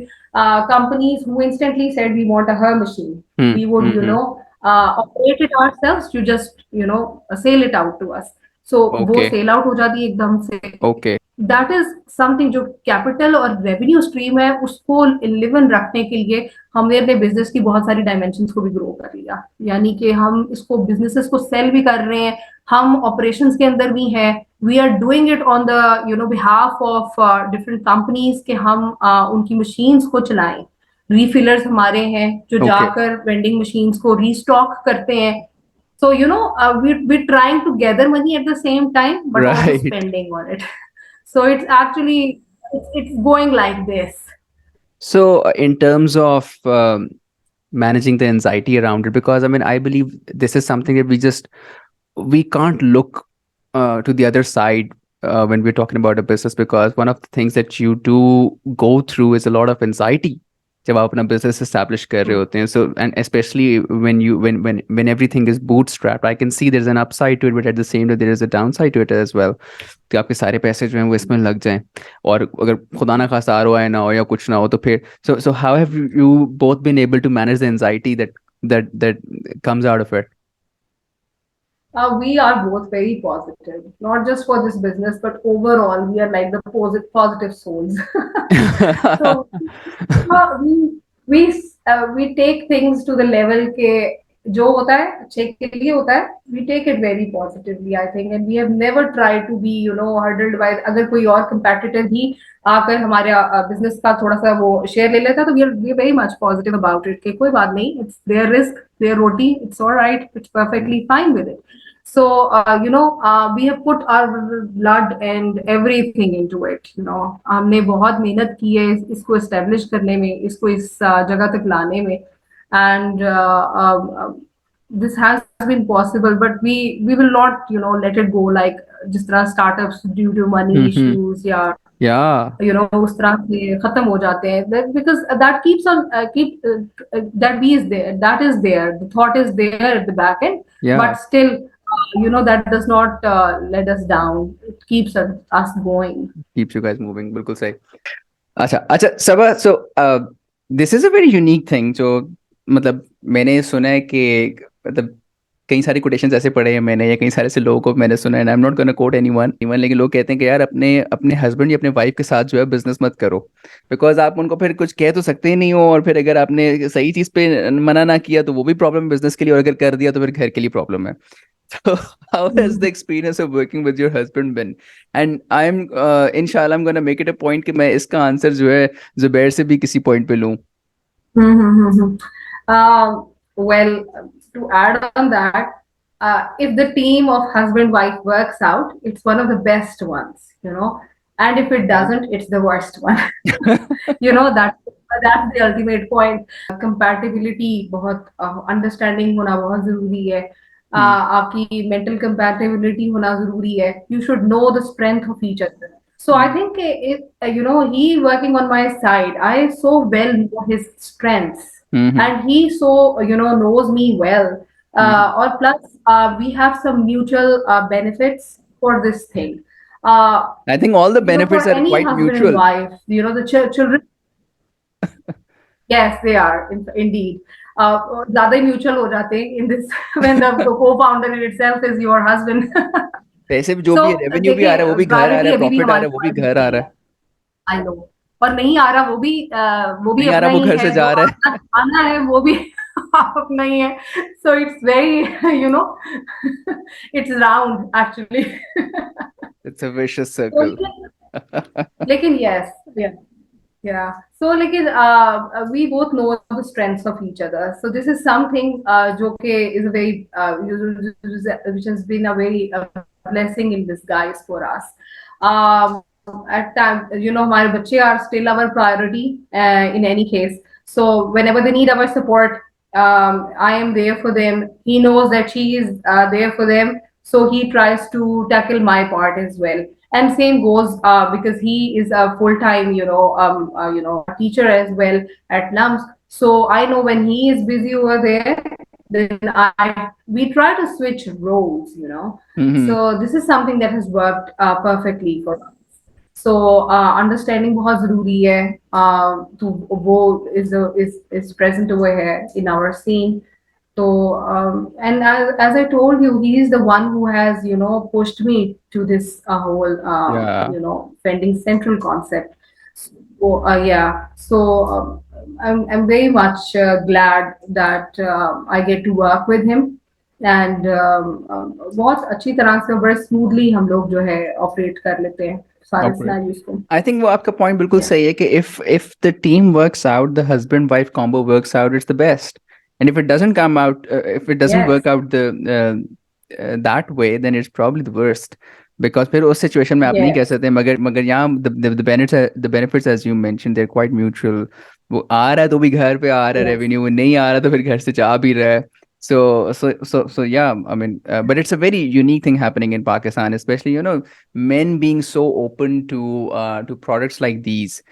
[SPEAKER 1] companies who instantly said we want a her machine.
[SPEAKER 2] Hmm.
[SPEAKER 1] We would operate it ourselves, you just sell it out to us. So वो
[SPEAKER 2] Okay.
[SPEAKER 1] सेल आउट हो जाती है एकदम से.
[SPEAKER 2] Okay.
[SPEAKER 1] दैट इज समथिंग जो capital और revenue stream है उसको लिव इन रखने के लिए हमने अपने बिजनेस की बहुत सारी डायमेंशंस को भी ग्रो कर लिया. यानी कि हम इसको बिजनेसेस को सेल भी कर रहे हैं, हम ऑपरेशंस के अंदर भी हैं. We are doing it on the behalf of different companies के हम उनकी मशीन्स को चलाएं. रीफिलर्स हमारे हैं जो
[SPEAKER 2] Okay.
[SPEAKER 1] जाकर वेंडिंग मशीन्स को रीस्टॉक करते हैं. So we're trying to gather money at the same time, but also
[SPEAKER 2] Right.
[SPEAKER 1] spending on it. So it's actually it's going like this.
[SPEAKER 2] So, in terms of managing the anxiety around it, because I mean, I believe this is something that we can't look to the other side when we're talking about a business, because one of the things that you do go through is a lot of anxiety जब आप अपना business establish कर रहे
[SPEAKER 1] Hmm.
[SPEAKER 2] होते हैं. So, and especially when everything is bootstrapped, I can see there's an upside to it, but at the same time there is a downside to it as well. कि आपके सारे पैसे जो हैं वो इसमें लग जाएं, और अगर खुदा ना खास्ता ROI ना हो या कुछ ना हो तो फिर so how have you both been able to manage the anxiety that comes out of it?
[SPEAKER 1] We are both very positive, not just for this business, but overall, we are like the positive souls. So we take things to the level के जो होता है अच्छे के लिए होता है. We take it very positively, I think, and we have never tried to be, hurdled by. अगर कोई और competitor भी आकर हमारे business का थोड़ा सा वो share ले लेता है, तो we are very much positive about it. कि कोई बात नहीं, it's their risk, their roti, it's all right, it's perfectly fine with it. So, we have put our blood and everything into it. हमने बहुत मेहनत की है इसको establish करने में, इसको इस जगह तक लाने में, and this has been possible. But we will not, let it go like जिस तरह startups due to money
[SPEAKER 2] Mhm.
[SPEAKER 1] issues या
[SPEAKER 2] Yeah,
[SPEAKER 1] उस तरह से खत्म हो जाते हैं. Because that keeps on that we is there, that is there, the thought is there at the back end,
[SPEAKER 2] yeah.
[SPEAKER 1] but still, that does not let us down. It keeps us going.
[SPEAKER 2] Keeps you guys moving. बिल्कुल सही. अच्छा अच्छा Saba. So this is a very unique thing जो मतलब मैंने सुना है कि मतलब कई सारे कोटेशंस ऐसे पढ़े हैं मैंने या कई सारे ऐसे लोगों को मैंने सुना है. I am not gonna quote anyone, लेकिन लोग कहते हैं कि यार अपने अपने हस्बैंड या अपने वाइफ के साथ जो है बिजनेस मत करो. बिकॉज आप उनको फिर कुछ कह तो सकते ही नहीं हो, और फिर अगर आपने सही चीज़ पे मना ना किया तो वो भी प्रॉब्लम बिजनेस के लिए, और अगर कर दिया तो फिर घर के लिए प्रॉब्लम है. So, how has the
[SPEAKER 1] Mhm.
[SPEAKER 2] experience of working with your husband been? And inshallah, I'm gonna make it a point कि मैं इसका आंसर जो है जुबैर से भी किसी पॉइंट पे लूं.
[SPEAKER 1] Mhm. Well, to add on that, if the team of husband wife works out, it's one of the best ones. And if it doesn't, it's the worst one. That's the ultimate point. Compatibility बहुत understanding होना बहुत जरूरी है.
[SPEAKER 2] Hmm.
[SPEAKER 1] आपकी mental compatibility होना जरूरी है. You should know the strength of each other. So I
[SPEAKER 2] Hmm.
[SPEAKER 1] think if he working on my side, I so well know his strengths,
[SPEAKER 2] Hmm.
[SPEAKER 1] and he so knows me well.
[SPEAKER 2] Hmm.
[SPEAKER 1] Or plus, we have some mutual benefits for this thing. Uh,
[SPEAKER 2] I think all the benefits
[SPEAKER 1] for
[SPEAKER 2] are
[SPEAKER 1] any
[SPEAKER 2] quite
[SPEAKER 1] husband and
[SPEAKER 2] mutual.
[SPEAKER 1] wife, the children. Yes, they are indeed. ज़्यादा ही mutual हो जाते हैं in this when the co-founder in itself is your husband.
[SPEAKER 2] पैसे भी जो भी है,
[SPEAKER 1] So
[SPEAKER 2] revenue भी आ
[SPEAKER 1] देखिए,
[SPEAKER 2] रहा है वो भी घर आ रहा
[SPEAKER 1] प्रायोरिटी
[SPEAKER 2] है,
[SPEAKER 1] अभी भी
[SPEAKER 2] प्रॉफिट आ
[SPEAKER 1] हमारी
[SPEAKER 2] रहा है वो भी
[SPEAKER 1] हस्बैंड
[SPEAKER 2] घर आ
[SPEAKER 1] की
[SPEAKER 2] रहा
[SPEAKER 1] है.
[SPEAKER 2] है.
[SPEAKER 1] I know. और नहीं आ रहा वो भी
[SPEAKER 2] नहीं आ रहा
[SPEAKER 1] अपना
[SPEAKER 2] वो
[SPEAKER 1] ही
[SPEAKER 2] घर
[SPEAKER 1] है,
[SPEAKER 2] से
[SPEAKER 1] जो
[SPEAKER 2] जा रहा
[SPEAKER 1] आना
[SPEAKER 2] है.
[SPEAKER 1] आना है वो भी अपना ही है. So it's very it's round actually.
[SPEAKER 2] It's a vicious
[SPEAKER 1] तो
[SPEAKER 2] circle.
[SPEAKER 1] लेकिन yes, yeah. Yeah. So, like, we both know the strengths of each other. So, this is something जो कि is a very which has been a very blessing in disguise for us. At times, हमारे बच्चे are still our priority in any case. So, whenever they need our support, I am there for them. He knows that she is there for them, so he tries to tackle my part as well. And same goes because he is a full-time, teacher as well at LUMS. So I know when he is busy over there, then we try to switch roles.
[SPEAKER 2] Hmm.
[SPEAKER 1] So this is something that has worked perfectly for us. So understanding बहुत ज़रूरी है. तो वो is present over here in our scene. So, and as I told you, he is the one who has, pushed me to this whole,
[SPEAKER 2] Yeah,
[SPEAKER 1] Vending Central concept. So, yeah. So, I'm very much glad that I get to work with him. And बहुत अच्छी तरह से बड़े smoothly हम लोग जो है operate कर लेते हैं सारे
[SPEAKER 2] operate.
[SPEAKER 1] सिनेरियोज को.
[SPEAKER 2] I think वो आपका point बिल्कुल
[SPEAKER 1] Yeah.
[SPEAKER 2] सही है कि if the team works out, the husband wife combo works out, it's the best. And if it doesn't come out, if it doesn't
[SPEAKER 1] Yes.
[SPEAKER 2] work out that way, then it's probably the worst. Because फिर उस situation में आप नहीं कह
[SPEAKER 1] Yes.
[SPEAKER 2] सकते, मगर यहाँ the benefits as you mentioned, they're quite mutual. वो आ रहा है तो भी घर पे आ रहा है
[SPEAKER 1] Yes.
[SPEAKER 2] revenue, नहीं आ रहा तो फिर घर से जा भी रहा है. So yeah, I mean, but it's a very unique thing happening in Pakistan, especially men being so open to products like these,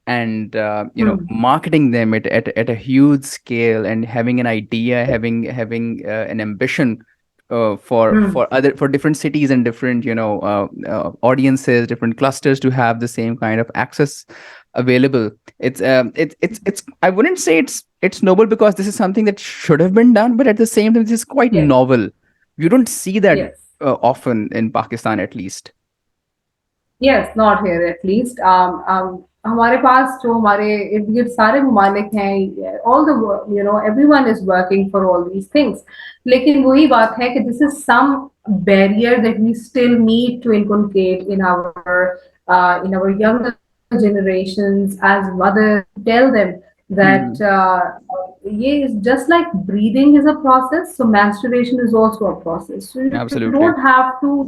[SPEAKER 2] and
[SPEAKER 1] Hmm.
[SPEAKER 2] marketing them at a huge scale, and having an idea, having an ambition
[SPEAKER 1] Hmm.
[SPEAKER 2] for different cities and different audiences, different clusters to have the same kind of access available. It's I wouldn't say it's noble, because this is something that should have been done, but at the same time this is quite
[SPEAKER 1] Yes.
[SPEAKER 2] novel. You don't see that
[SPEAKER 1] Yes.
[SPEAKER 2] often in Pakistan, at least.
[SPEAKER 1] Yes, not here at least. हमारे पास जो हमारे इर्द गिर्द सारे ममालिक हैं, all the everyone is working for all these things. लेकिन वही बात है कि this is some barrier that we still need to inculcate in our younger generations as mothers, tell them that
[SPEAKER 2] Hmm.
[SPEAKER 1] ये is just like breathing is a process, so menstruation is also a process. So you don't
[SPEAKER 2] Absolutely.
[SPEAKER 1] have to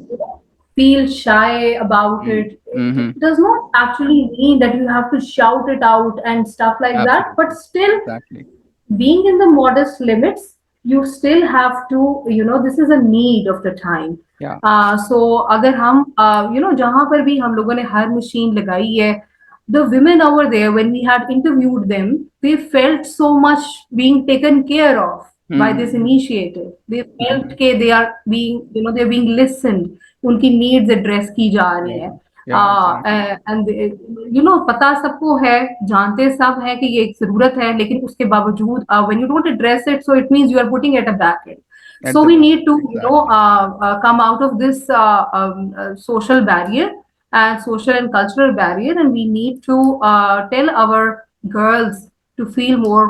[SPEAKER 1] feel shy about it.
[SPEAKER 2] Mm-hmm.
[SPEAKER 1] It does not actually mean that you have to shout it out and stuff like that, but
[SPEAKER 2] Absolutely.
[SPEAKER 1] still
[SPEAKER 2] Exactly.
[SPEAKER 1] being in the modest limits, you still have to, this is a need of the time.
[SPEAKER 2] Yeah.
[SPEAKER 1] So अगर हम जहाँ पर भी हम लोगों ने हर machine लगाई है, the women over there, when we had interviewed them, they felt so much being taken care of by this
[SPEAKER 2] Mm-hmm.
[SPEAKER 1] initiative. They felt
[SPEAKER 2] Mm-hmm.
[SPEAKER 1] that they are being, they're being listened, उनकी needs address की जा रही
[SPEAKER 2] Yeah.
[SPEAKER 1] हैं.
[SPEAKER 2] Yeah. Exactly.
[SPEAKER 1] And पता सबको है, जानते सब है कि ये एक जरूरत है, लेकिन उसके बावजूद when you don't address it, so it means you are putting at a back end.
[SPEAKER 2] At
[SPEAKER 1] So
[SPEAKER 2] the
[SPEAKER 1] we
[SPEAKER 2] back.
[SPEAKER 1] need to
[SPEAKER 2] Exactly.
[SPEAKER 1] come out of this social barrier and social and cultural barrier, and we need to tell our girls to feel more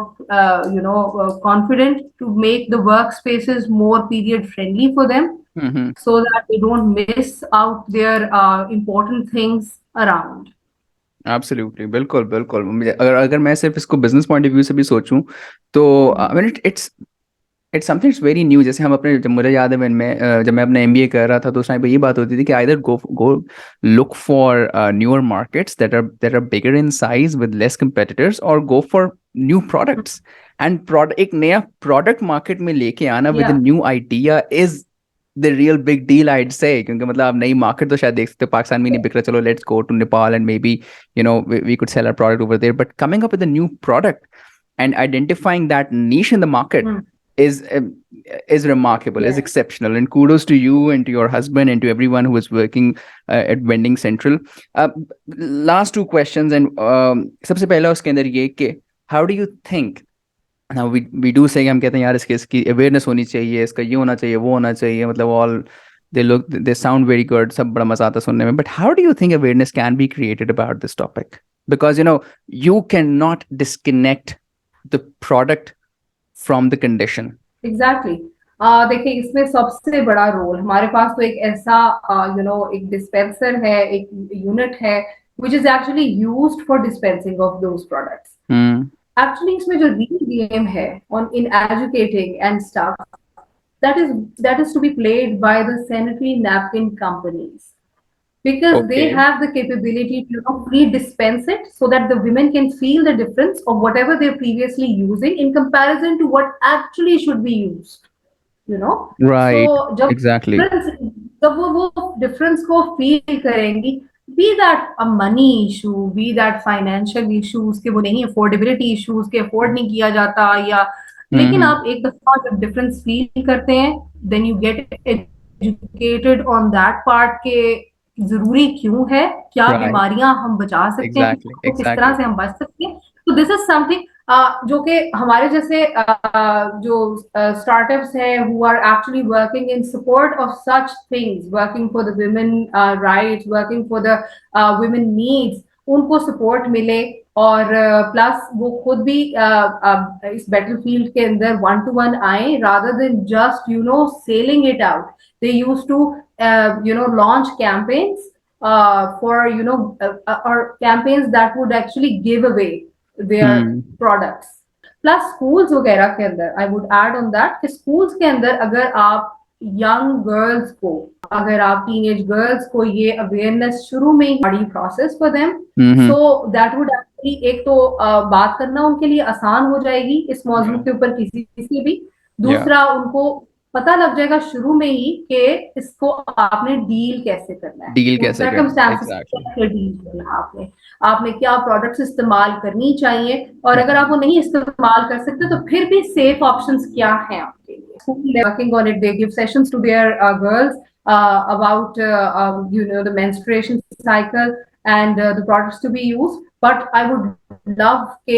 [SPEAKER 1] confident, to make the workspaces more period friendly for them,
[SPEAKER 2] Mm-hmm.
[SPEAKER 1] so that they don't miss out their important things around.
[SPEAKER 2] Absolutely, बिल्कुल बिल्कुल, मुझे अगर अगर मैं सिर्फ इसको business point of view से भी सोचूं तो I mean it's something it's very new. जैसे हम अपने, जब मुझे याद है जब मैं अपना एमबीए कर रहा था तो उस टाइम पे ये बात होती थी कि either go look for newer markets that are bigger in size with less competitors, और go for new products. And product, एक नया प्रोडक्ट मार्केट में लेके आना with
[SPEAKER 1] Yeah.
[SPEAKER 2] New idea is the real big deal, I'd say. क्योंकि मतलब आप नई मार्केट तो शायद देख सकते हो, पाकिस्तान में नहीं बिक रहा, चलो let's go to Nepal and maybe we could sell our product over there. But coming up with a new product and identifying that niche in the market
[SPEAKER 1] Hmm.
[SPEAKER 2] is um, is remarkable, is
[SPEAKER 1] Yeah.
[SPEAKER 2] exceptional, and kudos to you and to your husband and to everyone who is working at Vending Central. uh, Last two questions, and सबसे पहला उसके अंदर ये कि how do you think, now we do say, हम कहते हैं यार इसकी अवेयरनेस होनी चाहिए, इसका ये होना चाहिए, वो होना चाहिए, मतलब all they sound very good, सब बड़ा मजा आता है सुनने में. But how do you think awareness can be created about this topic? Because you cannot disconnect the product from the condition.
[SPEAKER 1] Exactly. देखिए, इसमें सबसे बड़ा रोल हमारे पास तो एक ऐसा एक डिस्पेंसर है, एक यूनिट है which is actually used for dispensing of those products.
[SPEAKER 2] Hmm.
[SPEAKER 1] Actually इसमें जो रियल गेम है on in educating and stuff, that is to be played by the sanitary napkin companies, because they
[SPEAKER 2] Okay.
[SPEAKER 1] have the capability to pre-dispense it so that the women can feel the difference of whatever they're previously using in comparison to what actually should be used. So
[SPEAKER 2] Right.
[SPEAKER 1] जब
[SPEAKER 2] Exactly.
[SPEAKER 1] difference, जब वो difference को feel करेंगी, be that a money issue, be that financial issues कि वो नहीं, affordability issues कि afford नहीं किया जाता, या लेकिन
[SPEAKER 2] Mm-hmm.
[SPEAKER 1] आप एक दफा जब difference feel करते हैं, then you get educated on that part के जरूरी क्यों है, क्या
[SPEAKER 2] Right.
[SPEAKER 1] बीमारियां हम बचा सकते हैं,
[SPEAKER 2] Exactly.
[SPEAKER 1] तो किस तरह
[SPEAKER 2] Exactly.
[SPEAKER 1] से हम बच सकते हैं. तो दिस इज समथिंग जो कि हमारे जैसे जो स्टार्टअप्स हैं who are actually working in support of such things, working for the women rights, working for the women needs, उनको सपोर्ट मिले, और प्लस वो खुद भी इस बैटलफील्ड के अंदर वन टू वन आए, rather than just sailing it out. They used to launch campaigns for or campaigns that would actually give away their
[SPEAKER 2] Hmm.
[SPEAKER 1] products. Plus schools वगैरह के अंदर I would add on that कि schools के अंदर अगर आप young girls को, अगर आप टीनेज गर्ल्स को ये अवेयरनेस शुरू में ही, बड़ी process for them,
[SPEAKER 2] Mm-hmm.
[SPEAKER 1] So that would actually, एक तो बात करना उनके लिए आसान हो जाएगी इस मौजूद
[SPEAKER 2] Yeah.
[SPEAKER 1] के ऊपर किसी से भी.
[SPEAKER 2] Yeah.
[SPEAKER 1] दूसरा, उनको पता लग जाएगा शुरू में ही कि इसको आपने डील कैसे करना है,
[SPEAKER 2] Deal
[SPEAKER 1] उन
[SPEAKER 2] कैसे करना है.
[SPEAKER 1] Circumstances
[SPEAKER 2] Exactly.
[SPEAKER 1] कैसे डील करना है, आपने क्या प्रोडक्ट्स इस्तेमाल करनी चाहिए, और अगर आप
[SPEAKER 2] Right.
[SPEAKER 1] वो नहीं इस्तेमाल कर सकते तो फिर भी सेफ ऑप्शंस क्या हैं आपके लिए. School working on it, they give sessions to their girls about the menstruation cycle and the products to be used. But I would love कि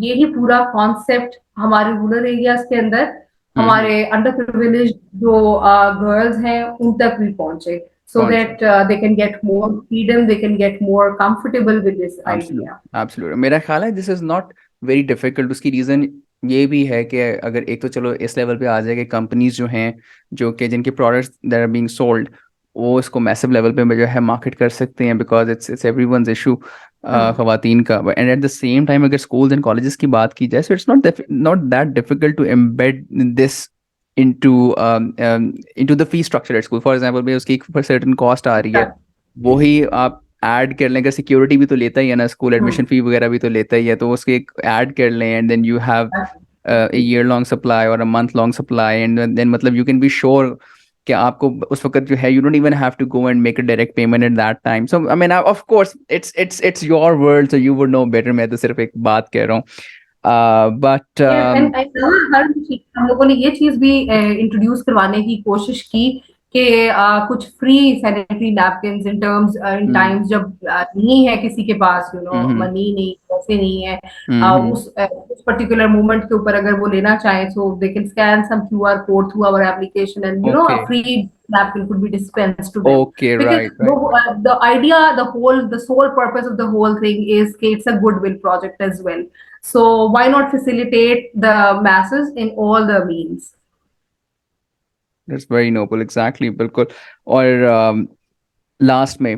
[SPEAKER 1] ये ही पूरा कॉन्सेप्ट हमारे रूरल एरियाज के अंदर
[SPEAKER 2] हम्म.
[SPEAKER 1] हमारे अंडर प्रिविलेज जो गर्ल्स हैं उन तक भी पहुंचे, so
[SPEAKER 2] कौन सा?
[SPEAKER 1] that they can get more freedom, they can get more comfortable with this
[SPEAKER 2] absolute,
[SPEAKER 1] idea.
[SPEAKER 2] Absolute, मेरा ख्याल है this is not very difficult. उसकी रीज़न ये भी है कि अगर एक तो चलो इस लेवल पे आ जाए कि कंपनीज जो हैं, जो कि जिनके products that are being sold, वो इसको मैसिव लेवल पे जो है मार्केट कर सकते हैं, because it's everyone's issue
[SPEAKER 1] Hmm.
[SPEAKER 2] खवातीन का। And at the same time अगर स्कूल्स एंड कॉलेजेस की बात की जाए, so it's not that difficult to embed this into into the fee structure at school. For example, भाई उसकी एक certain cost आ रही है,
[SPEAKER 1] Exactly.
[SPEAKER 2] वही आप ऐड कर लें। अगर सिक्योरिटी भी तो लेता ही है ना, स्कूल
[SPEAKER 1] Hmm.
[SPEAKER 2] एडमिशन फी वगैरह भी तो लेता ही है, तो उसके एक ऐड कर लें, and then you have a
[SPEAKER 1] Exactly.
[SPEAKER 2] year long supply or a month long supply, and then मतलब you can be sure कि आपको उस वक्त जो है, you don't even have to go and make a direct payment at that time. So I mean, of course it's your world, so you would know better. मैं तो सिर्फ एक बात कह रहा हूँ, but
[SPEAKER 1] Yes, and हर चीज हम लोगों ने ये चीज भी इंट्रोड्यूस करवाने की कोशिश की कि कुछ free sanitary napkins in terms in
[SPEAKER 2] hmm
[SPEAKER 1] times जब नहीं है किसी के पास, यू नो,
[SPEAKER 2] हम्म
[SPEAKER 1] मनी नहीं, पैसे नहीं है,
[SPEAKER 2] हम्म.
[SPEAKER 1] उस पर्टिकुलर मोमेंट के ऊपर अगर वो लेना चाहें, so they can scan some QR code through our application and you know a
[SPEAKER 2] Okay,
[SPEAKER 1] फ्री napkin could be dispensed to them,
[SPEAKER 2] okay,
[SPEAKER 1] because
[SPEAKER 2] right, right.
[SPEAKER 1] the idea, the sole purpose of the whole thing is कि it's a goodwill project as well. So why not facilitate the masses in all the means?
[SPEAKER 2] That's very noble, exactly, बिल्कुल. और last में,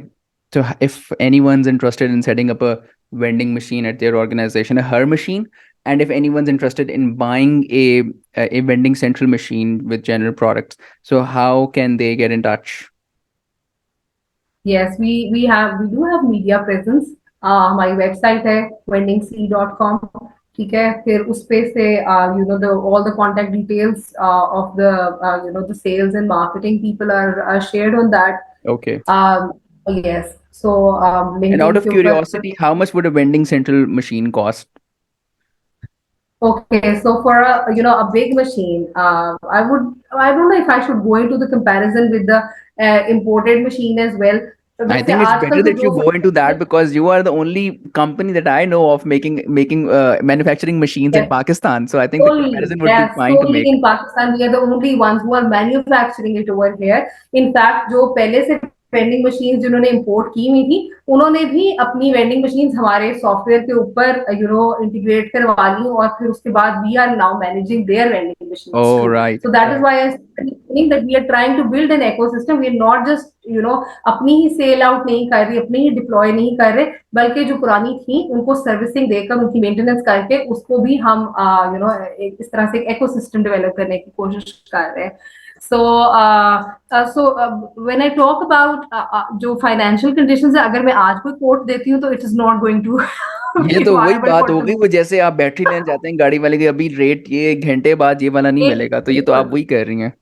[SPEAKER 2] so if anyone's interested in setting up a vending machine at their organization, a her machine, and if anyone's interested in buying a vending central machine with general products, so how can they get in touch?
[SPEAKER 1] Yes, we do have media presence. हमारी website है vendingc.com. ठीक है, फिर उस पे से you know the all the contact details of the you know the sales and marketing people are shared on that.
[SPEAKER 2] Okay.
[SPEAKER 1] um, yes, so
[SPEAKER 2] And out
[SPEAKER 1] LinkedIn
[SPEAKER 2] of
[SPEAKER 1] के ऊपर.
[SPEAKER 2] curiosity, how much would a vending central machine cost?
[SPEAKER 1] Okay, so for a a big machine, I don't know if I should go into the comparison with the imported machine as well. तो
[SPEAKER 2] I
[SPEAKER 1] वैसे
[SPEAKER 2] think it's
[SPEAKER 1] आजकल
[SPEAKER 2] better
[SPEAKER 1] तो
[SPEAKER 2] that you
[SPEAKER 1] जो
[SPEAKER 2] go into that, because you are the only company that I know of making manufacturing machines in Pakistan. So I think the
[SPEAKER 1] solely,
[SPEAKER 2] comparison would be
[SPEAKER 1] yes,
[SPEAKER 2] fine to
[SPEAKER 1] solely
[SPEAKER 2] make.
[SPEAKER 1] in Pakistan, we are the only ones who are manufacturing it over here. In fact, जो पहले से vending machine जिन्होंने import की हुई थी, उन्होंने भी अपनी वेंडिंग मशीन हमारे सॉफ्टवेयर के ऊपर इंटीग्रेट करवा ली, और फिर उसके बाद we are now managing their vending machines
[SPEAKER 2] Oh,
[SPEAKER 1] too.
[SPEAKER 2] right,
[SPEAKER 1] so that is
[SPEAKER 2] right.
[SPEAKER 1] Why I think that we are trying to build an ecosystem. We are not just अपनी ही sell out नहीं कर रही, अपनी ही deploy नहीं कर रहे, बल्कि जो पुरानी थी उनको सर्विसिंग देकर उनकी मेंटेनेंस करके उसको भी हम इस तरह से एक इकोसिस्टम डेवलप करने की कोशिश कर रहे हैं. So when I talk about जो फाइनेंशियल कंडीशंस है, अगर मैं आज कोई कोट देती हूँ तो it is not going to
[SPEAKER 2] ये
[SPEAKER 1] बी
[SPEAKER 2] तो वही
[SPEAKER 1] वायबल
[SPEAKER 2] बात
[SPEAKER 1] फॉर
[SPEAKER 2] हो गई, वो जैसे आप बैटरी लेने जाते हैं गाड़ी वाले के, अभी रेट ये 1 घंटे बाद ये वाला नहीं मिलेगा, तो ये तो आप
[SPEAKER 1] बिल्कुल
[SPEAKER 2] वही कर रही हैं.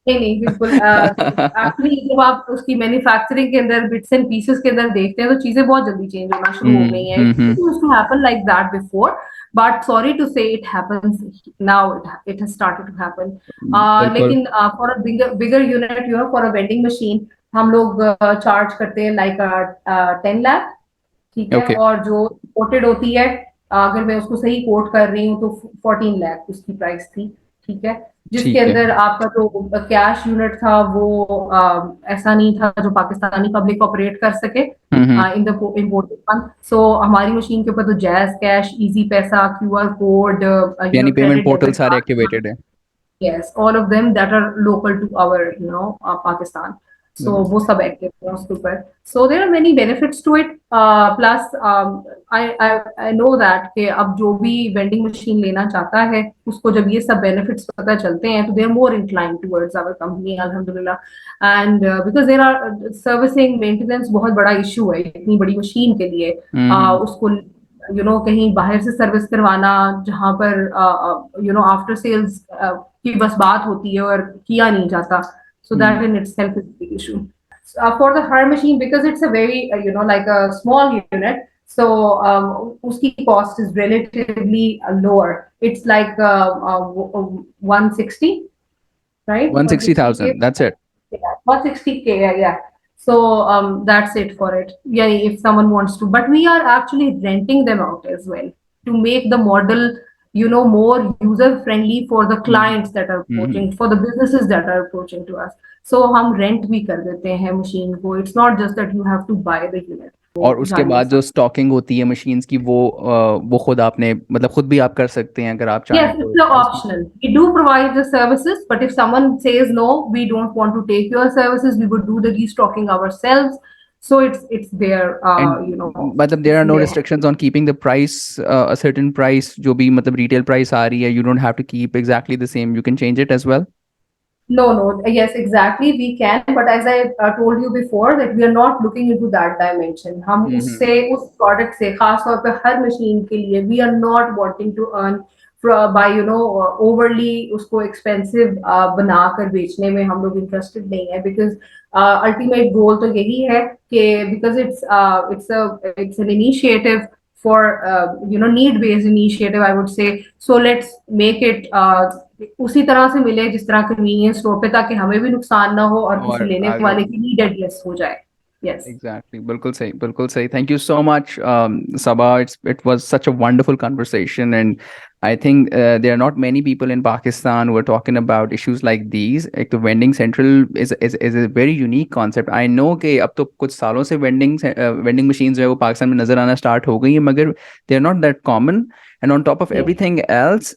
[SPEAKER 1] नहीं नहीं बिल्कुल. एक्चुअली जब आप उसकी मैन्युफैक्चरिंग के अंदर बिट्स एंड पीसेस के अंदर देखते हैं तो चीजें बहुत जल्दी चेंज होना शुरू हो गई हैं. It used to happen like that before, but sorry to say it happens now. It has started to happen.
[SPEAKER 2] बिल्कुल.
[SPEAKER 1] लेकिन for a bigger unit, for a vending machine हम लोग चार्ज करते हैं लाइक 10 लाख. ठीक है,
[SPEAKER 2] ओके.
[SPEAKER 1] और जो कोटेड होती है, अगर मैं उसको सही कोट कर रही हूँ तो 14 लाख उसकी प्राइस थी. ठीक है, जिसके
[SPEAKER 2] ठीक है.
[SPEAKER 1] अंदर आपका जो कैश यूनिट था वो ऐसा नहीं था जो पाकिस्तानी पब्लिक ऑपरेट कर सके
[SPEAKER 2] hmm.
[SPEAKER 1] In the imported one. So हमारी मशीन के ऊपर तो जैज कैश, इजी पैसा, क्यूआर कोड,
[SPEAKER 2] यानी पेमेंट
[SPEAKER 1] क्रेडिट
[SPEAKER 2] पोर्टल
[SPEAKER 1] डेबिट
[SPEAKER 2] सारे
[SPEAKER 1] कार्ड.
[SPEAKER 2] एक्टिवेटेड है.
[SPEAKER 1] Yes, all of them that are local to our, Pakistan. So वो सब active है उसके ऊपर. So there are many benefits to it. Plus, I know that कि अब जो भी vending machine लेना चाहता है, उसको जब ये सब benefits पता चलते हैं, तो they are more inclined towards our company, alhamdulillah. And because there are servicing, maintenance बहुत बड़ा issue है इतनी बड़ी machine के लिए.
[SPEAKER 2] हम्म.
[SPEAKER 1] उसको कहीं बाहर से सर्विस करवाना, जहां पर आफ्टर सेल्स की बस बात होती है और किया नहीं जाता. So that in itself is big issue for the हर machine, because it's a very like a small unit. So उसकी cost is relatively lower. It's like 160, right? 160K.
[SPEAKER 2] 160,000, that's it.
[SPEAKER 1] Yeah, 160K, yeah. So that's it for it. Yeah, if someone wants to. But we are actually renting them out as well to make the model more user friendly for the
[SPEAKER 2] Mhm.
[SPEAKER 1] clients that are
[SPEAKER 2] Mhm.
[SPEAKER 1] approaching, for the businesses that are approaching to us. So हम rent भी कर देते हैं machine को. It's not just that you have to buy the unit.
[SPEAKER 2] और
[SPEAKER 1] वो
[SPEAKER 2] उसके
[SPEAKER 1] जानिए
[SPEAKER 2] बाद
[SPEAKER 1] सब.
[SPEAKER 2] जो स्टॉकिंग होती है मशीन्स की वो खुद आपने मतलब खुद भी आप कर सकते हैं अगर आप चाहें
[SPEAKER 1] Yes,
[SPEAKER 2] तो
[SPEAKER 1] it's
[SPEAKER 2] उसमें
[SPEAKER 1] optional. We do provide the services, but if someone says no, we don't want to take your services, we would do the restocking ourselves. So it's their
[SPEAKER 2] and मतलब there
[SPEAKER 1] it's
[SPEAKER 2] are no
[SPEAKER 1] their.
[SPEAKER 2] Restrictions on keeping the price a certain price जो भी मतलब retail price आ रही है you don't have to keep exactly the same you can change it as well
[SPEAKER 1] No, no. Yes, exactly. We can, but as I told you before, that we are not looking into that dimension. हम
[SPEAKER 2] हम्म
[SPEAKER 1] उससे उस product से खास तौर पे हर machine के लिए we are not wanting to earn by overly उसको expensive बनाकर बेचने में हम लोग interested नहीं है because ultimate goal तो यही है कि because it's an initiative for need based initiative, I would say. So let's make it उसी तरह से मिले जिस तरह कन्वीनियंस स्टोर पे, ताकि हमें भी नुकसान ना हो और किसी
[SPEAKER 2] और
[SPEAKER 1] लेने
[SPEAKER 2] आगे
[SPEAKER 1] वाले की नीडेड लेस हो जाए. यस.
[SPEAKER 2] Exactly. बिल्कुल सही, बिल्कुल सही. Thank you so much, Sabah. It was such a wonderful conversation, and I think there are not many people in Pakistan who are talking about issues like these. एक तो vending central is a very unique concept. I know कि अब तो कुछ सालों से vending machines जो है वो पाकिस्तान में नजर आना start हो गई है, मगर they are not that common. And on top of
[SPEAKER 1] yes.
[SPEAKER 2] everything else,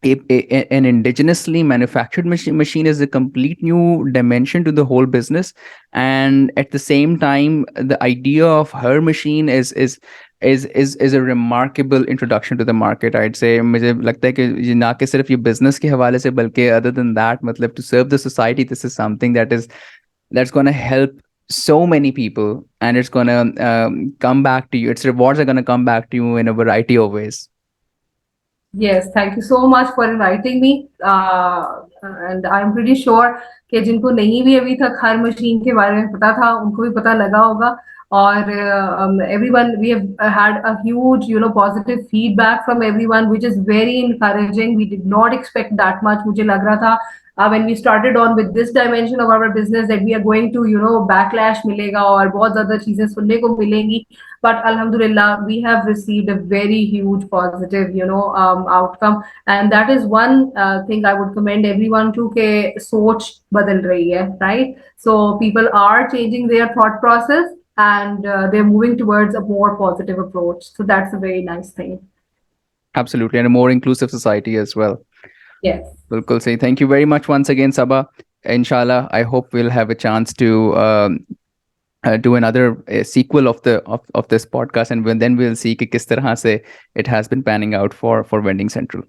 [SPEAKER 2] an indigenously manufactured machine is a complete new dimension to the whole business, and at the same time the idea of her machine is a remarkable introduction to the market. I'd say मुझे लगता है कि ये ना कि सिर्फ ये business के हवाले से बल्कि other than that मतलब to serve the society, this is something that's going to help so many people, and it's going to come back to you. Its rewards are going to come back to you in a variety of ways.
[SPEAKER 1] Yes, thank you so much for inviting me. And I'm pretty sure कि जिनको नहीं भी अभी तक हर machine के बारे में पता था, उनको भी पता लगा होगा. और everyone, we have had a huge, positive feedback from everyone, which is very encouraging. We did not expect that much. मुझे लग रहा था when we started on with this dimension of our business that we are going to, backlash मिलेगा और बहुत ज़्यादा चीजें सुनने को मिलेंगी. But alhamdulillah, we have received a very huge positive outcome, and that is one thing I would commend everyone to ke soch badal rahi hai, right? So people are changing their thought process, and they're moving towards a more positive approach, so that's a very nice thing.
[SPEAKER 2] Absolutely, and a more inclusive society as well.
[SPEAKER 1] Yes.
[SPEAKER 2] Bilkul say thank you very much once again, Sabah. Inshallah, I hope we'll have a chance to do another sequel of this podcast, and then we'll see कि किस तरह से it has been panning out for Vending Central.